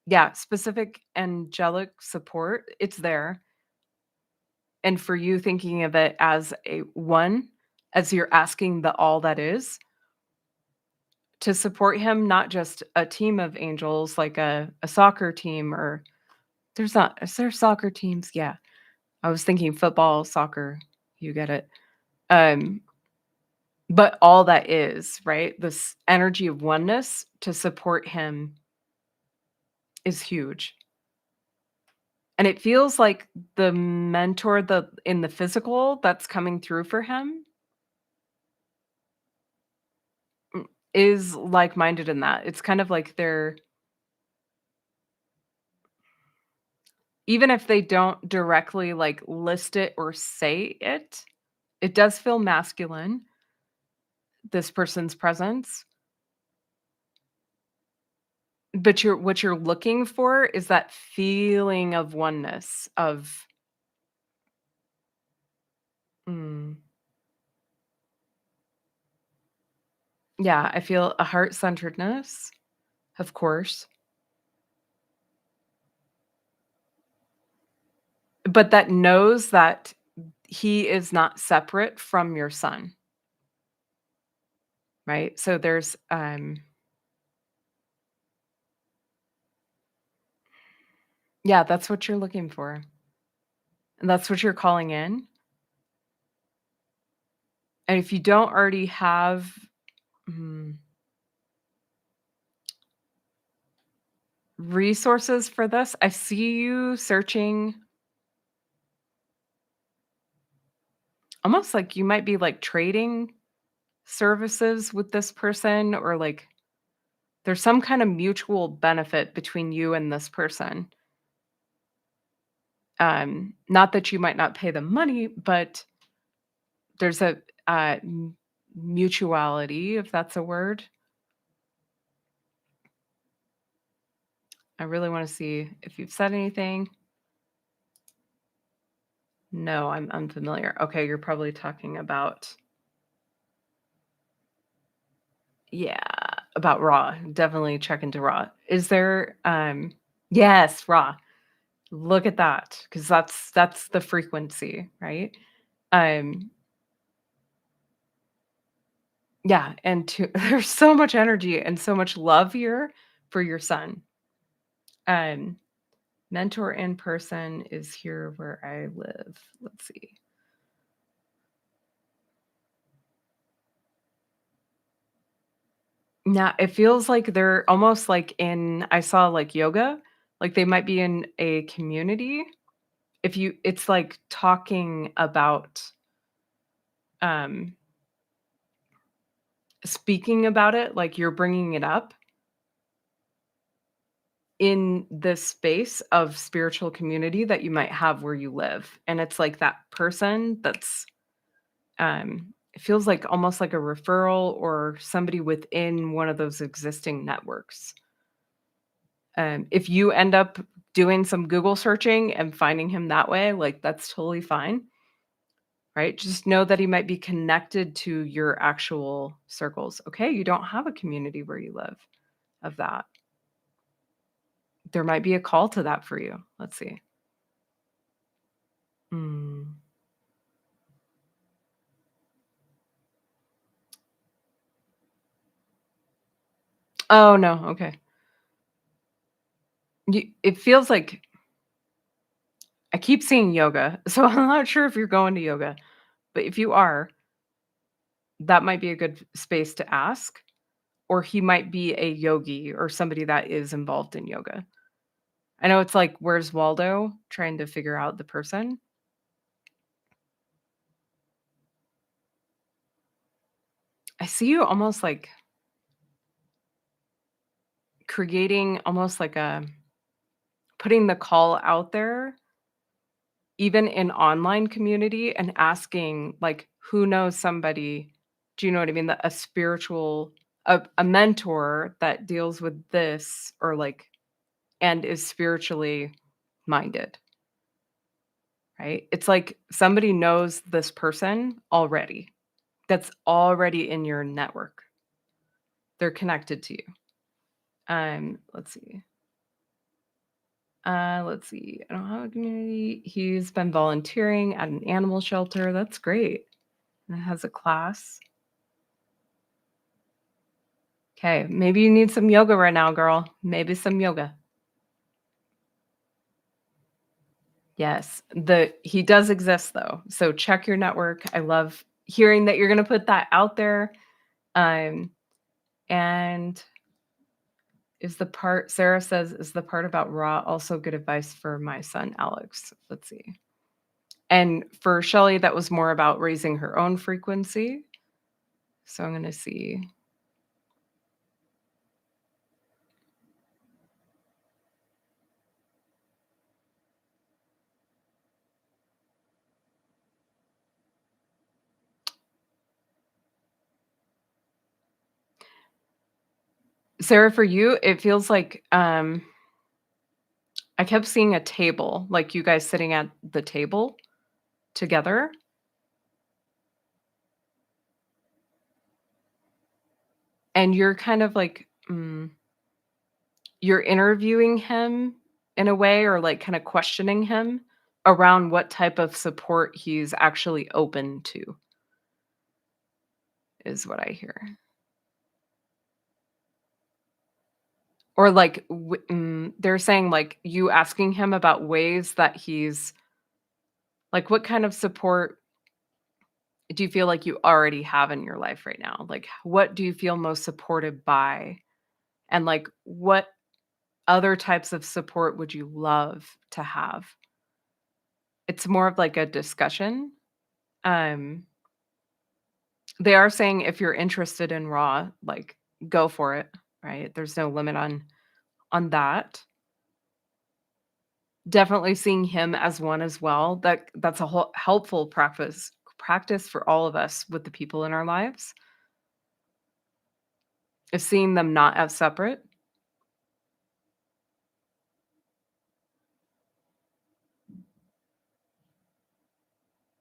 yeah, specific angelic support. It's there. And for you thinking of it as a one, as you're asking the all that is to support him, not just a team of angels like a soccer team or there's not, is there soccer teams? Yeah. I was thinking football, soccer. You get it. Um, but all that is, right? This energy of oneness to support him is huge. And it feels like the mentor in the physical that's coming through for him mm, is like-minded in that. It's kind of like they're even if they don't directly like list it or say it, it does feel masculine, this person's presence. But what you're looking for is that feeling of oneness, of mm, yeah, I feel a heart-centeredness, of course, but that knows that he is not separate from your son, right? So there's, yeah, that's what you're looking for, and that's what you're calling in, and if you don't already have, mm, resources for this, I see you searching almost like you might be, like, trading services with this person or, like, there's some kind of mutual benefit between you and this person. Not that you might not pay them money, but there's a, mutuality, if that's a word. I really wanna see if you've said anything. No, I'm unfamiliar. Okay, you're probably talking about yeah, about Raw. Definitely check into Raw. Is there, yes, Raw. Look at that, because that's the frequency, right? Um, yeah, and to there's so much energy and so much love here for your son. Um, mentor in person is here where I live. Let's see. Now it feels like they're almost like in I saw like yoga, like they might be in a community. If you it's like talking about um speaking about it, like you're bringing it up in this space of spiritual community that you might have where you live. And it's like that person that's it feels like almost like a referral or somebody within one of those existing networks. If you end up doing some Google searching and finding him that way, like that's totally fine, right? Just know that he might be connected to your actual circles. Okay, you don't have a community where you live of that. There might be a call to that for you. Let's see. Mm. Oh no, okay. It feels like I keep seeing yoga, so I'm not sure if you're going to yoga, but if you are, that might be a good space to ask, or he might be a yogi or somebody that is involved in yoga. I know it's like, where's Waldo? Trying to figure out the person. I see you almost like creating almost like a putting the call out there, even in online community and asking like, who knows somebody, do you know what I mean? That a spiritual a mentor that deals with this or like and is spiritually minded, right? It's like somebody knows this person already. That's already in your network. They're connected to you. Let's see. Let's see. I don't have a community. He's been volunteering at an animal shelter. That's great. And it has a class. Okay, maybe you need some yoga right now, girl. Maybe some yoga. Yes, the he does exist though. So check your network. I love hearing that you're gonna put that out there. Um, and is the part Sarah says, is the part about raw also good advice for my son Alex? Let's see. And for Shelly, that was more about raising her own frequency. So I'm gonna see. Sarah, for you, it feels like, I kept seeing a table, like you guys sitting at the table together, and you're kind of like, you're interviewing him in a way or, like, kinda questioning him around what type of support he's actually open to, is what I hear. Or, like, they're saying, like, you asking him about ways that he's like, what kind of support do you feel like you already have in your life right now? Like, what do you feel most supported by? And, like, what other types of support would you love to have? It's more of like a discussion. Um, they are saying if you're interested in raw, like, go for it, right? There's no limit on that. Definitely seeing him as one as well. That's a whole helpful practice for all of us with the people in our lives, is seeing them not as separate.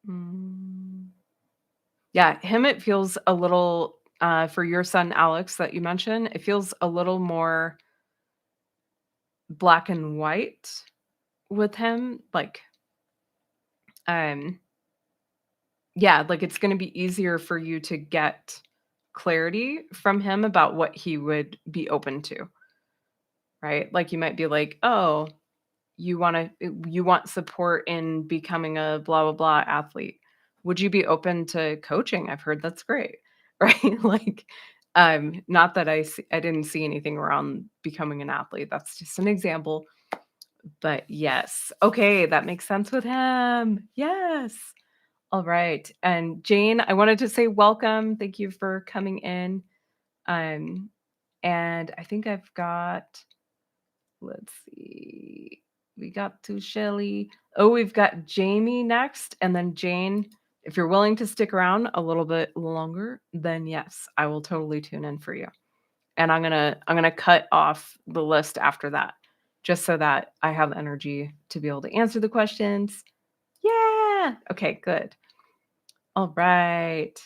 Mm. Yeah, him, it feels a little, for your son Alex that you mentioned, it feels a little more black and white with him. Like, um, yeah, like it's gonna be easier for you to get clarity from him about what he would be open to, right? Like you might be like, oh, you want support in becoming a blah blah blah athlete. Would you be open to coaching? I've heard that's great. Right? Like not that I didn't see anything around becoming an athlete. That's just an example. But yes. Okay, that makes sense with him. Yes. All right. And Jane, I wanted to say welcome. Thank you for coming in. Um and I think I've got let's see. We got to Shelly. Oh, we've got Jamie next, and then Jane. If you're willing to stick around a little bit longer, then yes, I will totally tune in for you. And I'm gonna cut off the list after that, just so that I have energy to be able to answer the questions. Yeah. Okay, good. All right.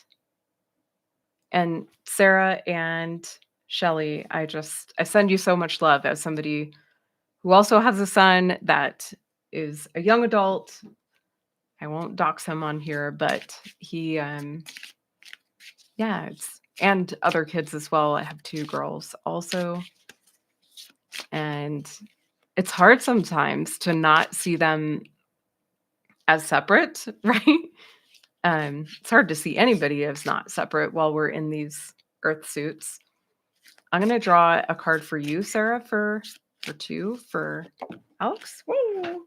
And Sarah and Shelly, I send you so much love as somebody who also has a son that is a young adult. I won't dox him on here, but he, yeah, it's and other kids as well. I have 2 girls also, and it's hard sometimes to not see them as separate, right? It's hard to see anybody as not separate while we're in these earth suits. I'm gonna draw a card for you, Sarah, for 2 for Alex. Woo!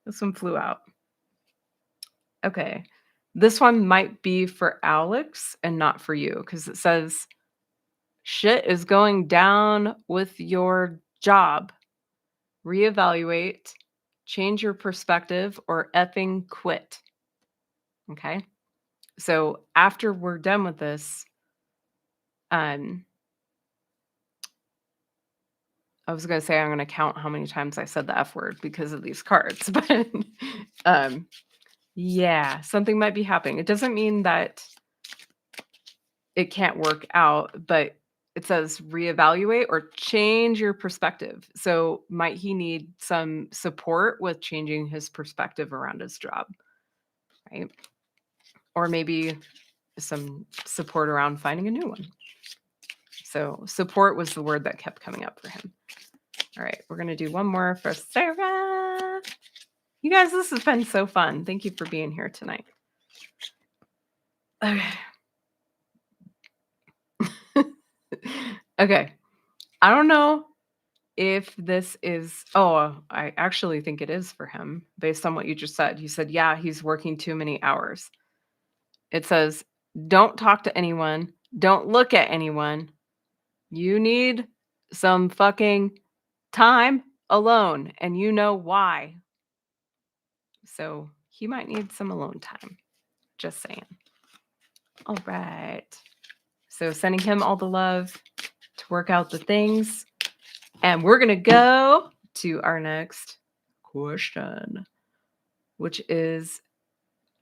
This one flew out. Okay. This one might be for Alex and not for you because it says, shit is going down with your job. Reevaluate, change your perspective, or effing quit. Okay. So after we're done with this, um, I was going to say I'm going to count how many times I said the F word because of these cards, but um, yeah, something might be happening. It doesn't mean that it can't work out, but it says reevaluate or change your perspective. So might he need some support with changing his perspective around his job, right? Or maybe some support around finding a new one. So support was the word that kept coming up for him. All right, we're going to do one more for Sarah. You guys, this has been so fun. Thank you for being here tonight. Okay. Okay. I don't know if this is I actually think it is for him based on what you just said. You said, "Yeah, he's working too many hours." It says, "Don't talk to anyone, don't look at anyone. You need some fucking time alone, and you know why." So, he might need some alone time. Just saying. All right. So, sending him all the love. to work out the things. And we're going to go to our next question, which is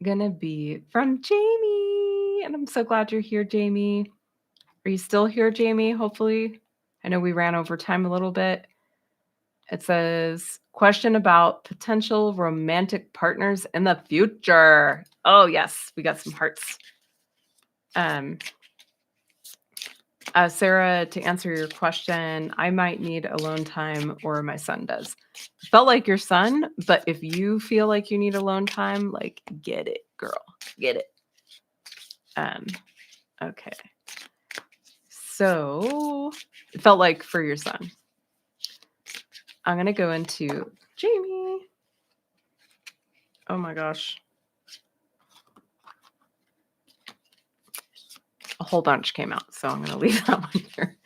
going to be from Jamie. And I'm so glad you're here, Jamie. Are you still here, Jamie? Hopefully. I know we ran over time a little bit. It says, question about potential romantic partners in the future. Oh, yes. We got some hearts. Sarah, to answer your question, I might need alone time or my son does. Felt like your son, but if you feel like you need alone time, like get it, girl. Get it. Okay. So it felt like for your son. I'm gonna go into Jamie. Oh my gosh. A whole bunch came out, so I'm gonna leave that one here.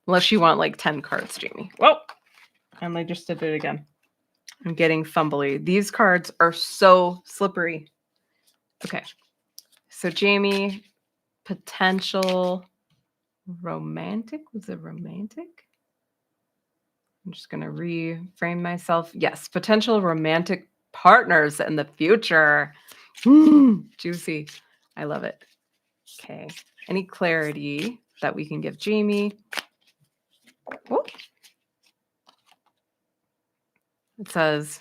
Unless you want like 10 cards, Jamie. Whoa! And I just did it again. I'm getting fumbly. These cards are so slippery. Okay. So Jamie, potential romantic. Was it romantic? I'm just going to reframe myself. Yes, potential romantic partners in the future. Juicy. I love it. Okay. Any clarity that we can give Jamie? Oh. It says,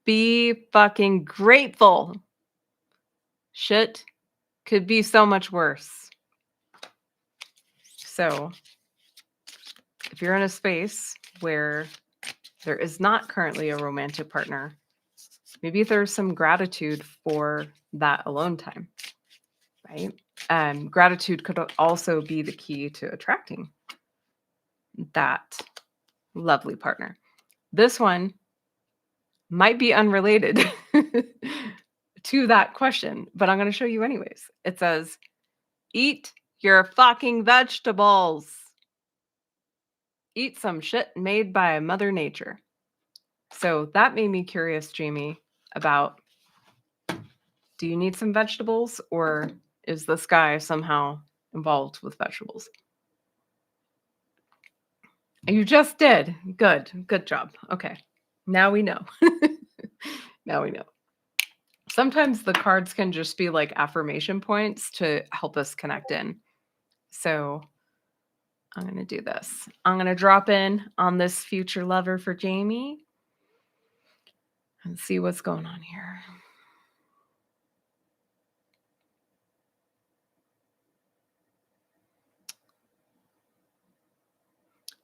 be fucking grateful. Shit could be so much worse. So if you're in a space where there is not currently a romantic partner, maybe there's some gratitude for that alone time, right? Gratitude could also be the key to attracting that lovely partner. This one might be unrelated to that question, but I'm going to show you anyways. It says, eat your fucking vegetables. Eat some shit made by Mother Nature. So that made me curious, Jamie, about, do you need some vegetables, or is this guy somehow involved with vegetables? You just did. Good job. Okay. Now we know. Now we know. Sometimes the cards can just be like affirmation points to help us connect in. So I'm going to do this. I'm going to drop in on this future lover for Jamie and see what's going on here.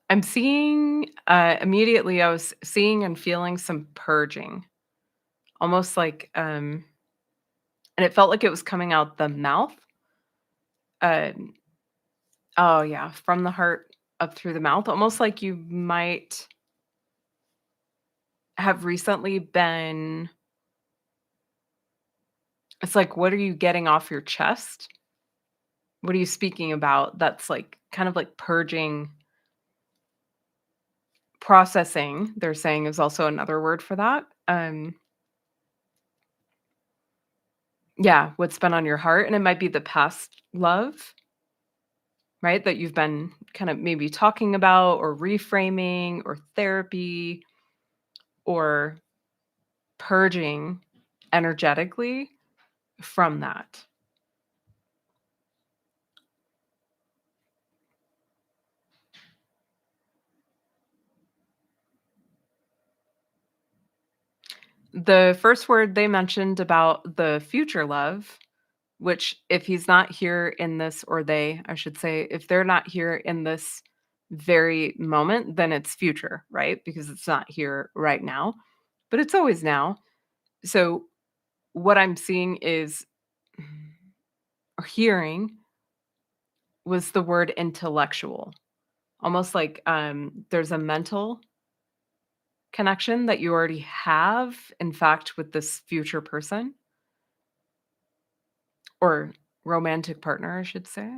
I'm seeing, immediately I was seeing and feeling some purging, almost like, and it felt like it was coming out the mouth. Um, oh yeah, from the heart up through the mouth, almost like you might have recently been, it's like, what are you getting off your chest? What are you speaking about? That's like kind of like purging, processing, they're saying is also another word for that. Yeah, what's been on your heart, and it might be the past love, right? That you've been kind of maybe talking about or reframing or therapy or purging energetically from that. The first word they mentioned about the future love, which if he's not here in this, or they, I should say, if they're not here in this very moment, then it's future, right? Because it's not here right now, but it's always now. So what I'm seeing is, or hearing, was the word intellectual. Almost like there's a mental connection that you already have, in fact, with this future person or romantic partner, I should say.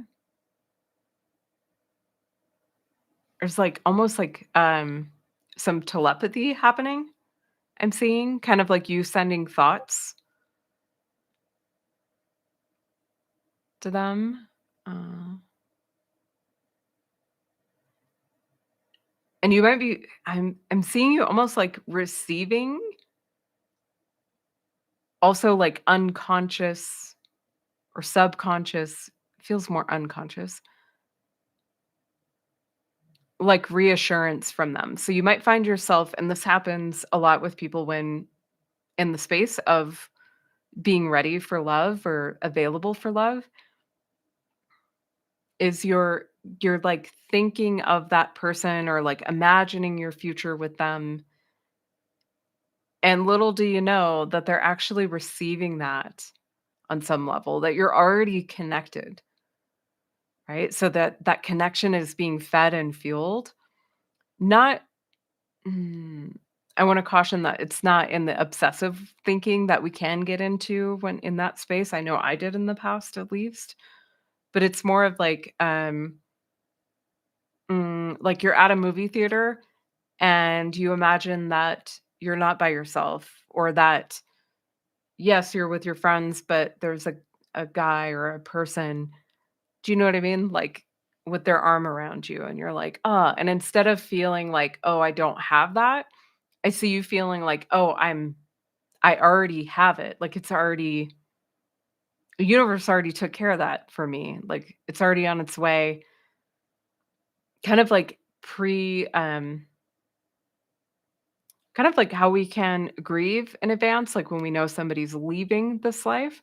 There's like almost like some telepathy happening. I'm seeing kind of like you sending thoughts to them. Uh, And you might be I'm seeing you almost, like, receiving, also, like, unconscious or subconscious, feels more unconscious, like, reassurance from them. So you might find yourself, and this happens a lot with people when in the space of being ready for love or available for love, is you're, like, thinking of that person or, like, imagining your future with them, and little do you know that they're actually receiving that on some level, that you're already connected, right? So that connection is being fed and fueled. Not mm, I wanna caution that it's not in the obsessive thinking that we can get into when in that space. I know I did in the past at least, but it's more of like you're at a movie theater and you imagine that you're not by yourself, or that, yes, you're with your friends, but there's a guy or a person, do you know what I mean? Like, with their arm around you, and you're like, "Ah," and instead of feeling like, "Oh, I don't have that," I see you feeling like, "Oh, I already have it." Like, it's already the universe already took care of that for me. Like, it's already on its way. Kind of like kind of like how we can grieve in advance, like when we know somebody's leaving this life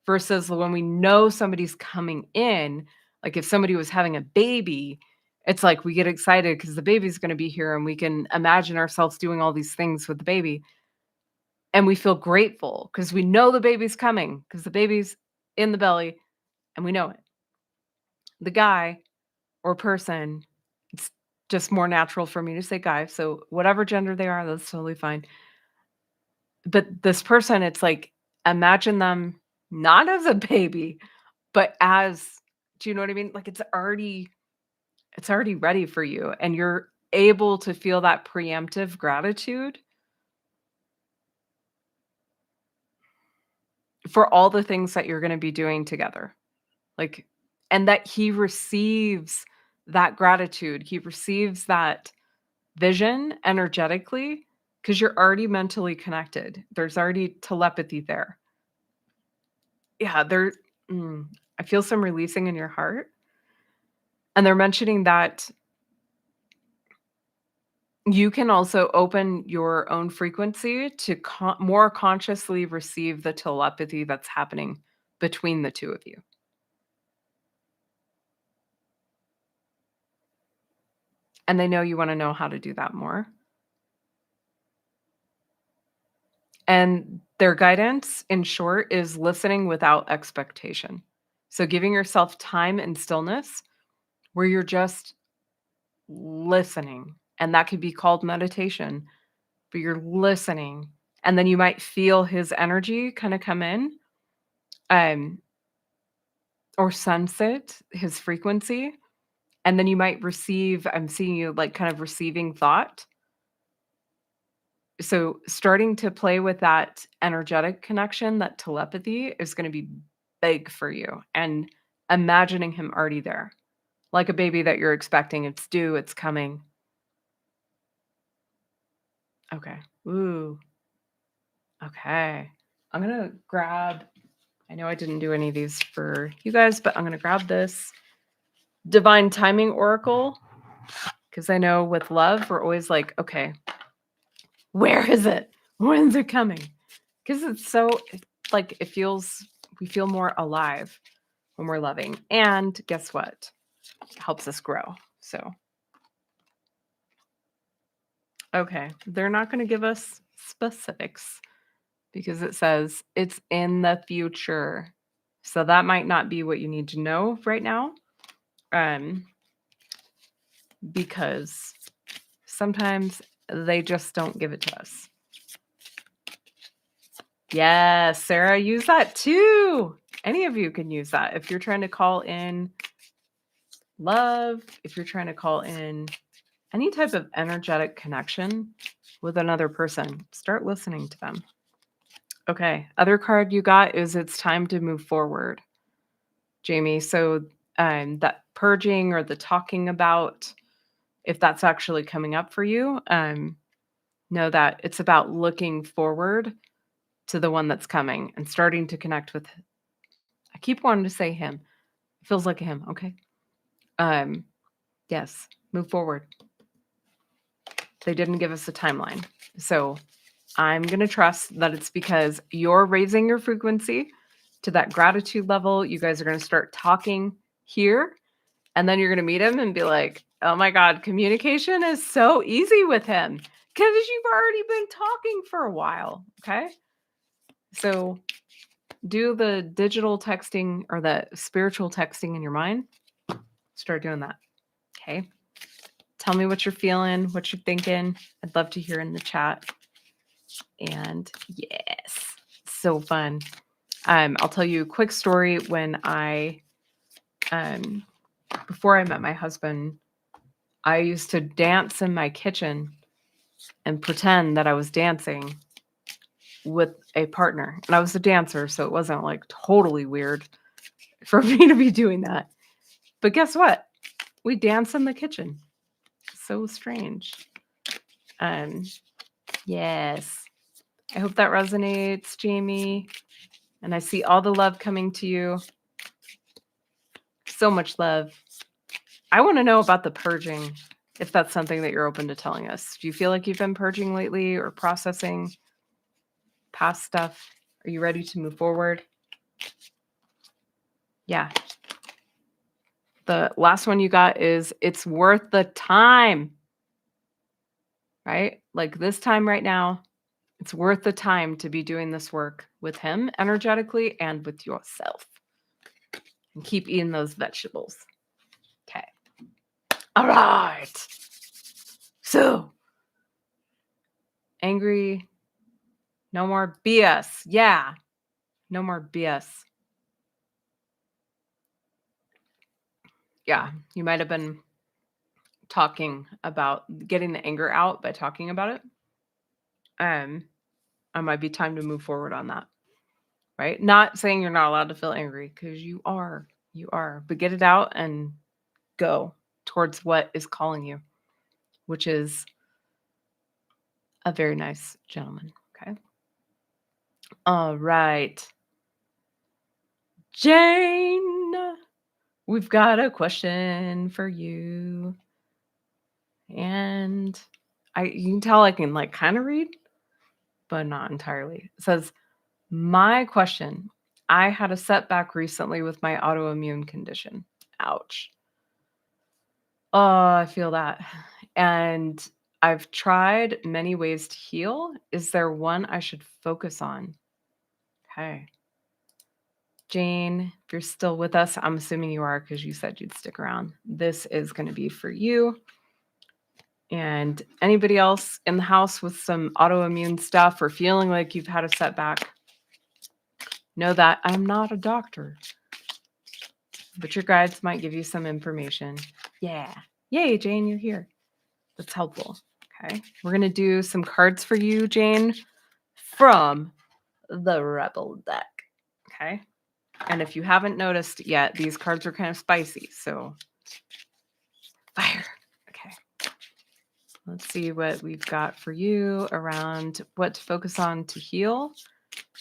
versus when we know somebody's coming in. Like if somebody was having a baby, it's like we get excited because the baby's going to be here and we can imagine ourselves doing all these things with the baby. And we feel grateful because we know the baby's coming because the baby's in the belly and we know it. The guy or person, it's just more natural for me to say guy. So whatever gender they are, that's totally fine. But this person, it's like, imagine them not as a baby, but as, do you know what I mean? Like, it's already ready for you, and you're able to feel that preemptive gratitude for all the things that you're gonna be doing together. Like, and that he receives that gratitude, he receives that vision energetically, because 'cause you're already mentally connected. There's already telepathy there. Yeah, mm, I feel some releasing in your heart, and they're mentioning that you can also open your own frequency to more consciously receive the telepathy that's happening between the 2 of you, and they know you wanna know how to do that more, and their guidance, in short, is listening without expectation. So giving yourself time and stillness where you're just listening, and that could be called meditation, but you're listening, and then you might feel his energy kinda come in, um, or sense it, his frequency, and then you might receive, I'm seeing you, like, kind of receiving thought. So, starting to play with that energetic connection, that telepathy is gonna be big for you, and imagining him already there, like a baby that you're expecting, it's due, it's coming. Okay. Ooh, okay. I'm gonna grab, I know I didn't do any of these for you guys, but I'm gonna grab this divine timing oracle because I know with love, we're always like, okay, where is it? When's it coming? Because it's so, like, it feels, we feel more alive when we're loving. And guess what? It helps us grow. So, okay, they're not going to give us specifics because it says it's in the future. So that might not be what you need to know right now. Um, because sometimes they just don't give it to us. Yes, Sarah, use that too. Any of you can use that. If you're trying to call in love, if you're trying to call in any type of energetic connection with another person, start listening to them. Okay, other card you got is it's time to move forward, Jamie. So that purging or the talking about, if that's actually coming up for you, know that it's about looking forward to the one that's coming and starting to connect with. I keep wanting to say him. It feels like a him. Okay. Um, yes, move forward. They didn't give us a timeline. So I'm going to trust that it's because you're raising your frequency to that gratitude level. You guys are going to start talking here, and then you're going to meet him and be like, oh my God, communication is so easy with him because you've already been talking for a while. Okay. So do the digital texting or the spiritual texting in your mind. Start doing that. Okay. Tell me what you're feeling, what you're thinking. I'd love to hear in the chat. And yes, so fun. I'll tell you a quick story. When I, before I met my husband, I used to dance in my kitchen and pretend that I was dancing with a partner. And I was a dancer, so it wasn't like totally weird for me to be doing that. But guess what? We dance in the kitchen. So strange. Um, yes. I hope that resonates, Jamie. And I see all the love coming to you. So much love. I want to know about the purging, if that's something that you're open to telling us. Do you feel like you've been purging lately or processing past stuff? Are you ready to move forward? Yeah. The last one you got is it's worth the time, right? Like this time right now, it's worth the time to be doing this work with him energetically and with yourself. And keep eating those vegetables. Okay. All right. So, angry, no more BS. Yeah. No more BS. Yeah. You might have been talking about getting the anger out by talking about it. It might be time to move forward on that. Right? Not saying you're not allowed to feel angry because you are. You are. But get it out and go towards what is calling you, which is a very nice gentleman. Okay. All right. Jane, we've got a question for you. And you can tell I can like kind of read, but not entirely. It says, my question, I had a setback recently with my autoimmune condition. Ouch. Oh, I feel that. And I've tried many ways to heal. Is there one I should focus on? Okay. Jane, if you're still with us, I'm assuming you are because you said you'd stick around. This is going to be for you. And anybody else in the house with some autoimmune stuff or feeling like you've had a setback, know that I'm not a doctor, but your guides might give you some information. Yeah. Yay, Jane, you're here. That's helpful. Okay. We're going to do some cards for you, Jane, from the Rebel deck. Okay. And if you haven't noticed yet, these cards are kind of spicy. So, fire. Okay. Let's see what we've got for you around what to focus on to heal.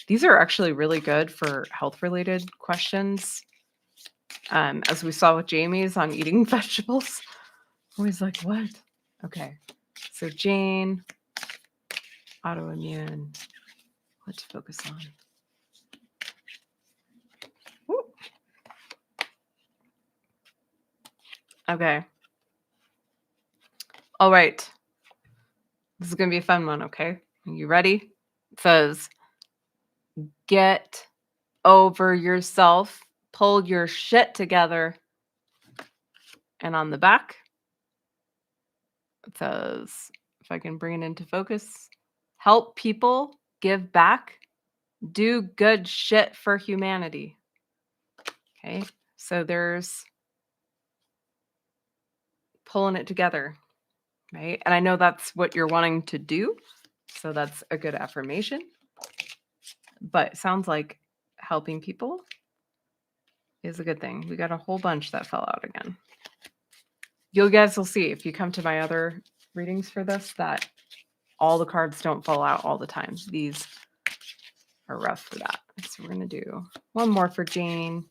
These are actually really good for health-related questions. As we saw with Jamie's on eating vegetables. Always like, what? Okay. So Jane, autoimmune, what to focus on. Woo. Okay. All right. This is going to be a fun one, okay? Are you ready? It says, get over yourself, pull your shit together. And on the back, it says, if I can bring it into focus, help people, give back, do good shit for humanity. Okay, so there's pulling it together, right? And I know that's what you're wanting to do. So that's a good affirmation. But it sounds like helping people is a good thing. We got a whole bunch that fell out again. You guys will see if you come to my other readings for this that all the cards don't fall out all the time. These are rough for that. So we're going to do one more for Jane.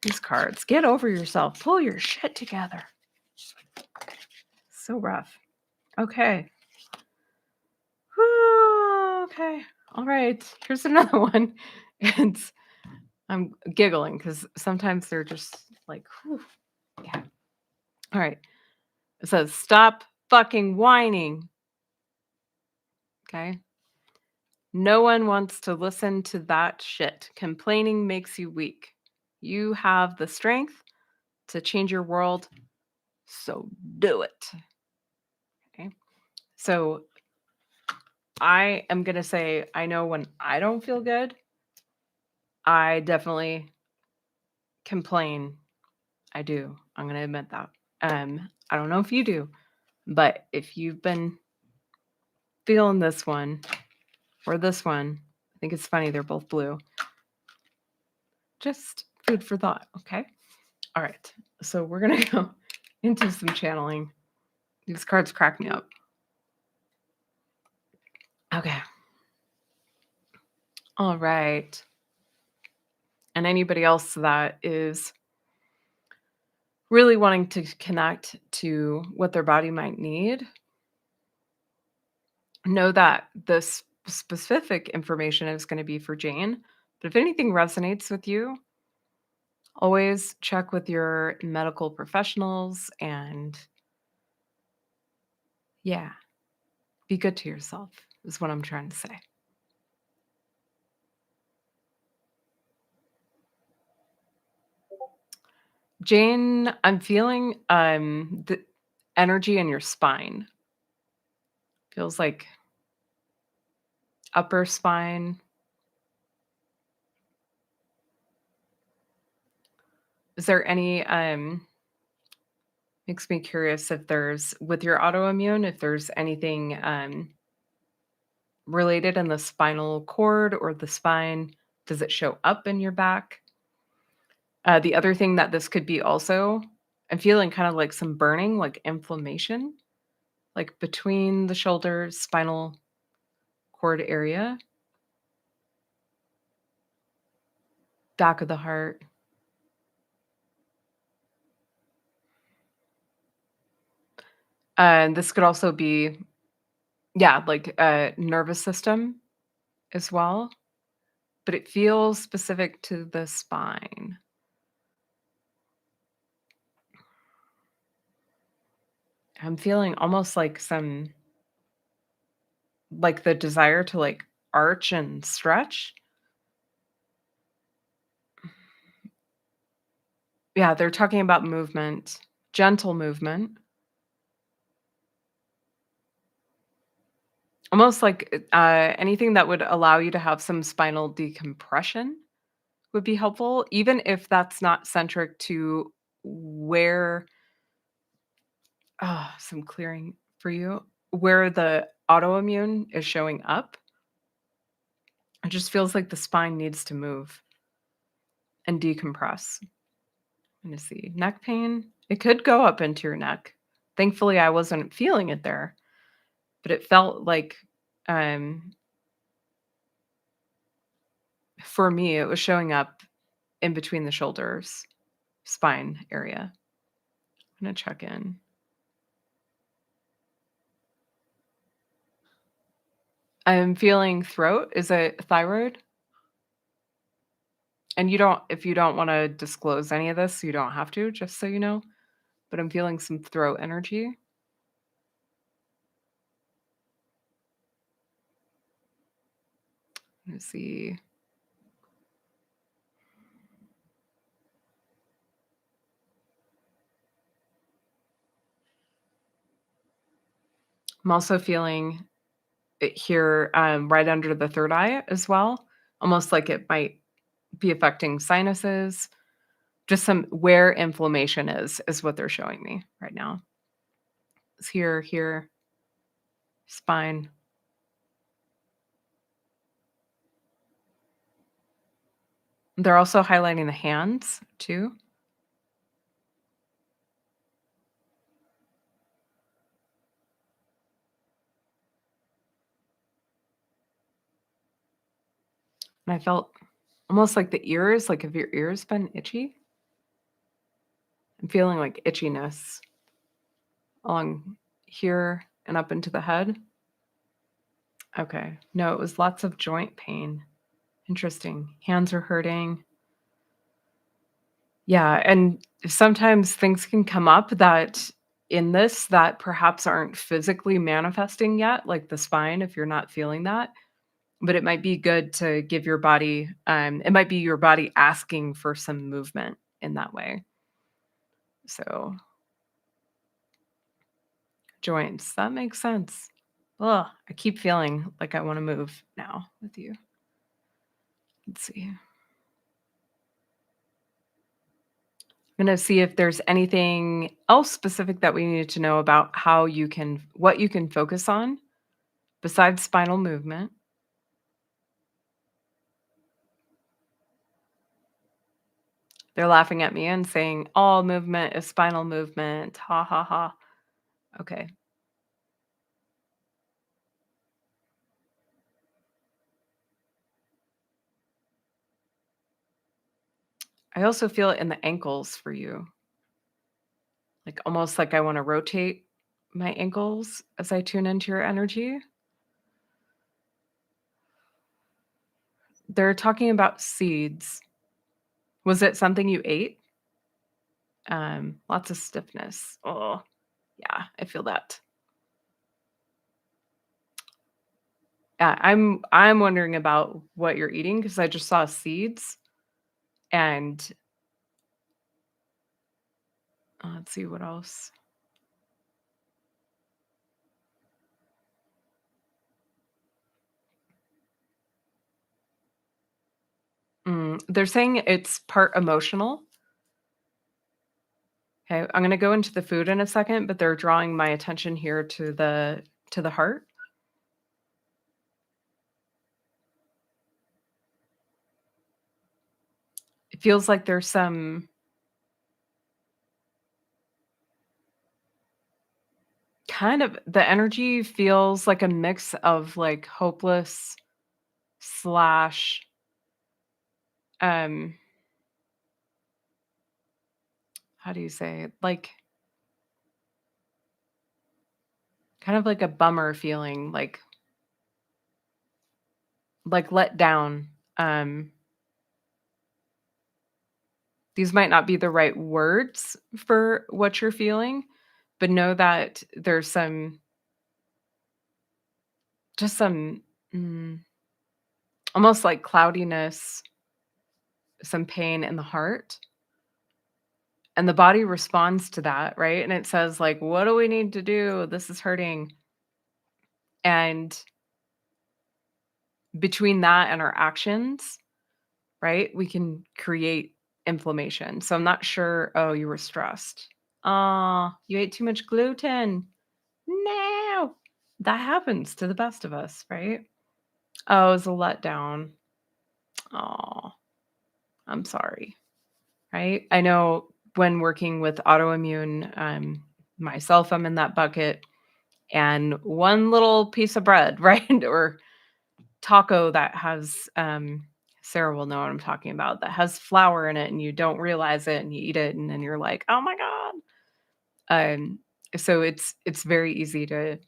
These cards. Get over yourself. Pull your shit together. So rough. Okay. Okay. All right. Here's another one. And I'm giggling because sometimes they're just like, whew. Yeah. All right. It says, stop fucking whining. Okay. No one wants to listen to that shit. Complaining makes you weak. You have the strength to change your world, so do it. Okay. So I am going to say, I know when I don't feel good, I definitely complain. I do. I'm going to admit that. I don't know if you do, but if you've been feeling this one or this one, I think it's funny. They're both blue. Just food for thought. Okay. All right. So we're going to go into some channeling. These cards crack me up. Okay. All right. And anybody else that is really wanting to connect to what their body might need, know that this specific information is going to be for Jane. But if anything resonates with you, always check with your medical professionals and yeah, be good to yourself, is what I'm trying to say. Jane, I'm feeling the energy in your spine. Feels like upper spine. Is there any makes me curious if there's with your autoimmune, if there's anything related in the spinal cord or the spine. Does it show up in your back? The other thing that this could be also, I'm feeling kind of like some burning, like inflammation, like between the shoulders, spinal cord area, back of the heart. And this could also be, yeah, like a nervous system as well, but it feels specific to the spine. I'm feeling almost like some, like the desire to like arch and stretch. Yeah, they're talking about movement, gentle movement, almost like anything that would allow you to have some spinal decompression would be helpful, even if that's not centric to where, some clearing for you, where the autoimmune is showing up. It just feels like the spine needs to move and decompress. Let me see. Neck pain, it could go up into your neck. Thankfully, I wasn't feeling it there, but it felt like, um, for me, it was showing up in between the shoulders, spine area. I'm gonna check in. I'm feeling throat. Is it thyroid? And you don't, if you don't wanna disclose any of this, you don't have to, just so you know, but I'm feeling some throat energy. Let me see. I'm also feeling it here, right under the third eye as well, almost like it might be affecting sinuses. Just some where inflammation is what they're showing me right now. It's here, here, spine. They're also highlighting the hands too. and I felt almost like the ears, like, have your ears been itchy? I'm feeling, like, itchiness along here and up into the head. Okay. No, it was lots of joint pain. Interesting. Hands are hurting. Yeah, and sometimes things can come up that in this that perhaps aren't physically manifesting yet, like the spine if you're not feeling that, but it might be good to give your body, it might be your body asking for some movement in that way. So, joints, that makes sense. Ugh, I keep feeling like I wanna move now with you. Let's see. I'm gonna see if there's anything else specific that we need to know about how you can what you can focus on besides spinal movement. They're laughing at me and saying, "All movement is spinal movement. Ha ha ha." Okay. I also feel it in the ankles for you. Like almost like I want to rotate my ankles as I tune into your energy. They're talking about seeds. Was it something you ate? Lots of stiffness. Oh, yeah, I feel that. Yeah, I'm wondering about what you're eating because I just saw seeds and let's see what else. They're saying it's part emotional. Okay, I'm gonna go into the food in a second, but they're drawing my attention here to the heart. It feels like there's some kind of the energy feels like a mix of like hopeless slash um how do you say it? Kind of like a bummer feeling, like let down. Um these might not be the right words for what you're feeling, but know that there's some just some almost like cloudiness, some pain in the heart, and the body responds to that, right? And it says like, "What do we need to do? This is hurting." And between that and our actions, right, we can create inflammation. So I'm not sure, "Oh, you were stressed." "Oh, you ate too much gluten." "No." That happens to the best of us, right? "Oh, it was a letdown." "Oh, I'm sorry." Right? I know when working with autoimmune, myself, I'm in that bucket, and one little piece of bread, right, or taco that has, Sarah will know what I'm talking about, that has flour in it and you don't realize it and you eat it and then you're like, "Oh my god." So it's very easy to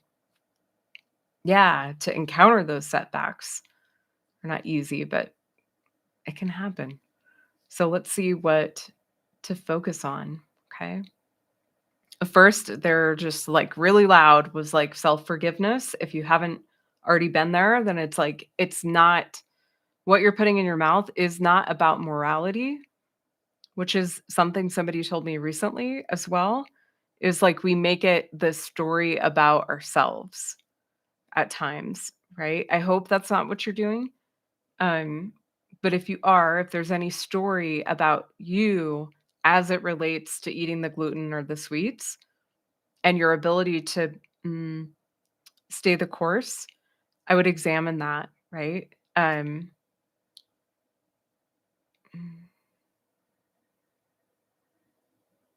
yeah, to encounter those setbacks. They're not easy, but it can happen. So let's see what to focus on, okay? First, they're just, like, really loud was, like, self-forgiveness. If you haven't already been there, then it's like, it's not what you're putting in your mouth is not about morality, which is something somebody told me recently as well, is, like, we make it the story about ourselves at times, right? I hope that's not what you're doing, um, but if you are, if there's any story about you as it relates to eating the gluten or the sweets, and your ability to, mm, stay the course, I would examine that, right? Mm,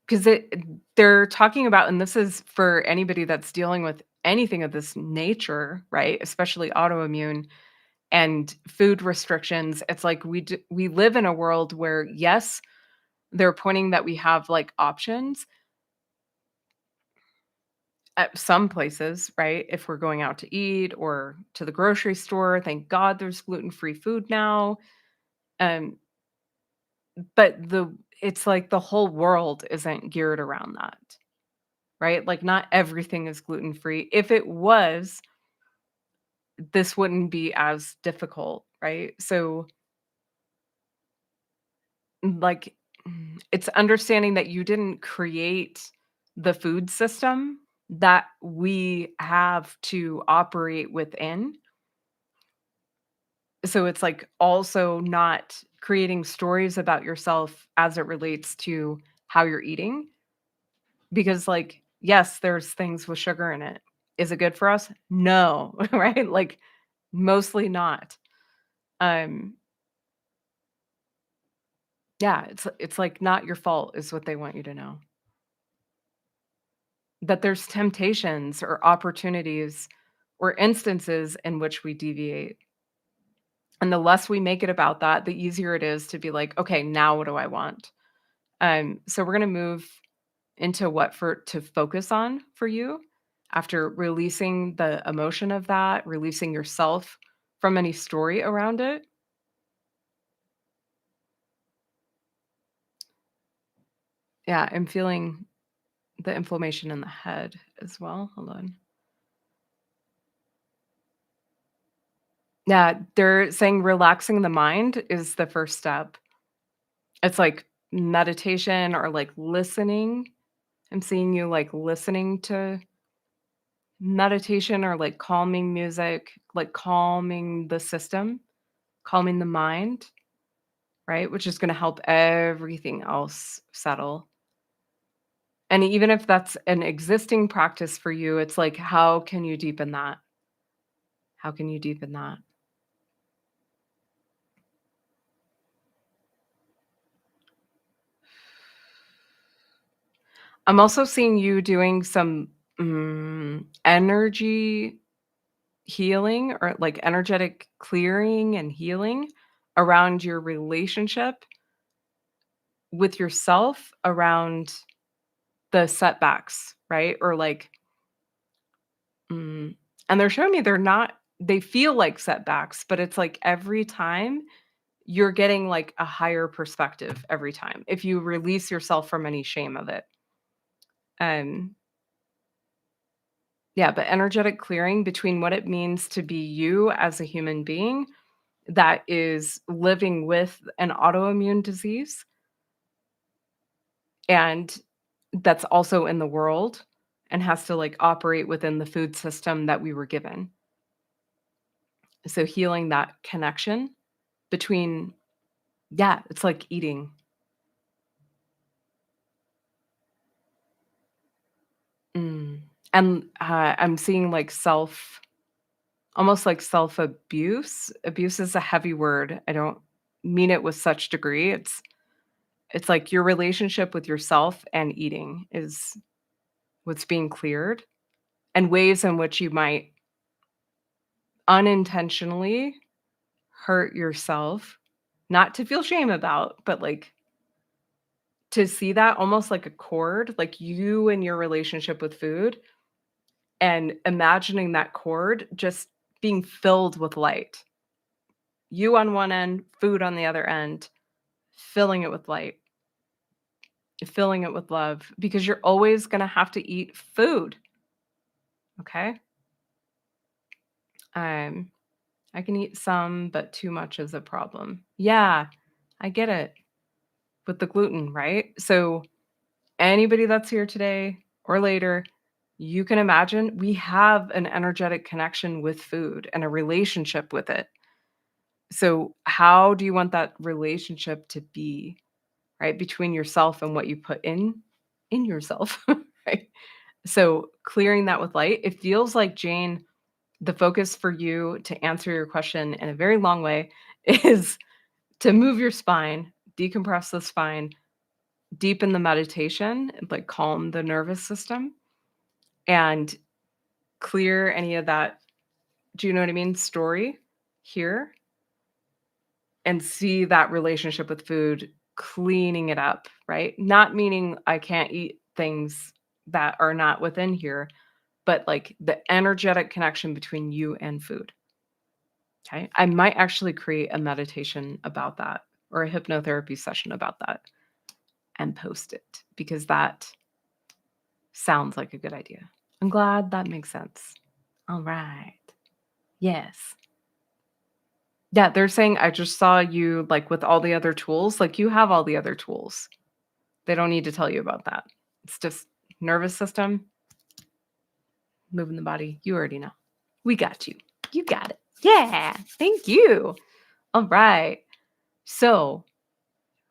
'Cause they're talking about and this is for anybody that's dealing with anything of this nature, right? Especially autoimmune, and food restrictions. It's like we live in a world where, yes, they're pointing that we have, like, options at some places, right? If we're going out to eat or to the grocery store, thank God there's gluten-free food now. Um, but it's like the whole world isn't geared around that, right? Like, not everything is gluten-free. If it was, this wouldn't be as difficult, right? So, like, it's understanding that you didn't create the food system that we have to operate within. So it's like also not creating stories about yourself as it relates to how you're eating because, like, yes, there's things with sugar in it. Is it good for us? No, right? Like, mostly not. Um yeah, it's like not your fault is what they want you to know. That there's temptations or opportunities or instances in which we deviate. And the less we make it about that, the easier it is to be like, okay, now what do I want? So we're gonna move into what for to focus on for you after releasing the emotion of that, releasing yourself from any story around it. Yeah, I'm feeling the inflammation in the head as well. Hold on. Yeah, they're saying relaxing the mind is the first step. It's like meditation or like listening. I'm seeing you like listening to meditation or like calming music, like calming the system, calming the mind, right? Which is going to help everything else settle. And even if that's an existing practice for you, it's like, how can you deepen that? How can you deepen that? I'm also seeing you doing some energy healing or like energetic clearing and healing around your relationship with yourself around the setbacks, right? Or like, mm, and they're showing me they feel like setbacks, but it's like every time you're getting like a higher perspective every time if you release yourself from any shame of it. Um, yeah, but energetic clearing between what it means to be you as a human being that is living with an autoimmune disease and that's also in the world and has to like operate within the food system that we were given. So healing that connection between yeah, it's like eating. Mm. And I'm seeing like almost like self-abuse. Abuse is a heavy word. I don't mean it with such degree. It's like your relationship with yourself and eating is what's being cleared and ways in which you might unintentionally hurt yourself, not to feel shame about, but like to see that almost like a cord, like you and your relationship with food and imagining that cord just being filled with light. You on one end, food on the other end, filling it with light, filling it with love because you're always going to have to eat food, okay? Um I can eat some, but too much is a problem. Yeah, I get it with the gluten, right? So anybody that's here today or later, you can imagine we have an energetic connection with food and a relationship with it. So how do you want that relationship to be, right? Between yourself and what you put in yourself, right? So clearing that with light, it feels like Jane, the focus for you to answer your question in a very long way is to move your spine, decompress the spine, deepen the meditation, and like calm the nervous system and clear any of that, do you know what I mean? Story. here and see that relationship with food cleaning it up, right? Not meaning I can't eat things that are not within here, but like the energetic connection between you and food. Okay. I might actually create a meditation about that or a hypnotherapy session about that and post it because that sounds like a good idea. I'm glad that makes sense. All right. Yes. Yeah, they're saying I just saw you like with all the other tools, like you have all the other tools. They don't need to tell you about that. It's just nervous system, moving the body. You already know. We got you. You got it. Yeah. Thank you. All right. So,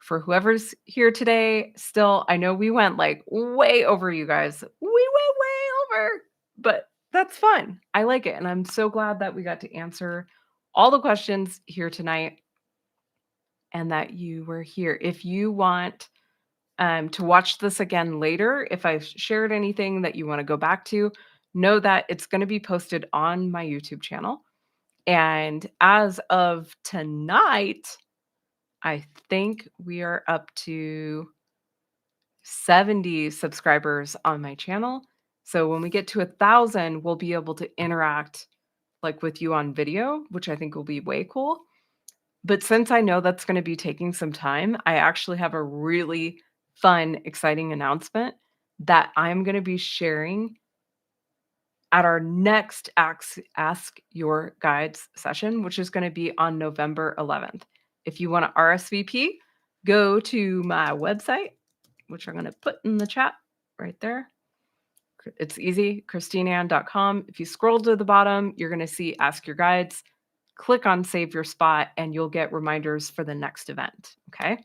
for whoever's here today, still, I know we went like way over, you guys. We went way over, but that's fun. I like it. And I'm so glad that we got to answer all the questions here tonight and that you were here. If you want to watch this again later, if I've shared anything that you want to go back to, know that it's going to be posted on my YouTube channel. And as of tonight, I think we are up to 70 subscribers on my channel. So when we get to 1,000, we'll be able to interact like with you on video, which I think will be way cool. But since I know that's going to be taking some time, I actually have a really fun, exciting announcement that I'm going to be sharing at our next Ask Your Guides session, which is going to be on November 11th. If you want to RSVP, go to my website, which I'm going to put in the chat right there. It's easy, christineann.com. If you scroll to the bottom, you're going to see Ask Your Guides. Click on Save Your Spot, and you'll get reminders for the next event. Okay.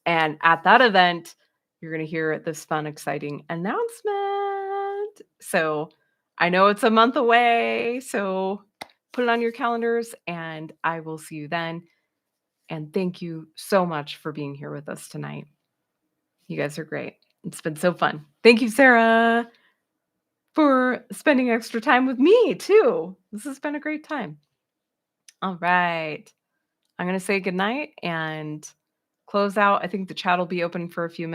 And at that event, you're going to hear this fun, exciting announcement. So I know it's a month away. So put it on your calendars, and I will see you then. And thank you so much for being here with us tonight. You guys are great. It's been so fun. Thank you, Sarah, for spending extra time with me, too. This has been a great time. All right. I'm going to say goodnight and close out. I think the chat will be open for a few minutes.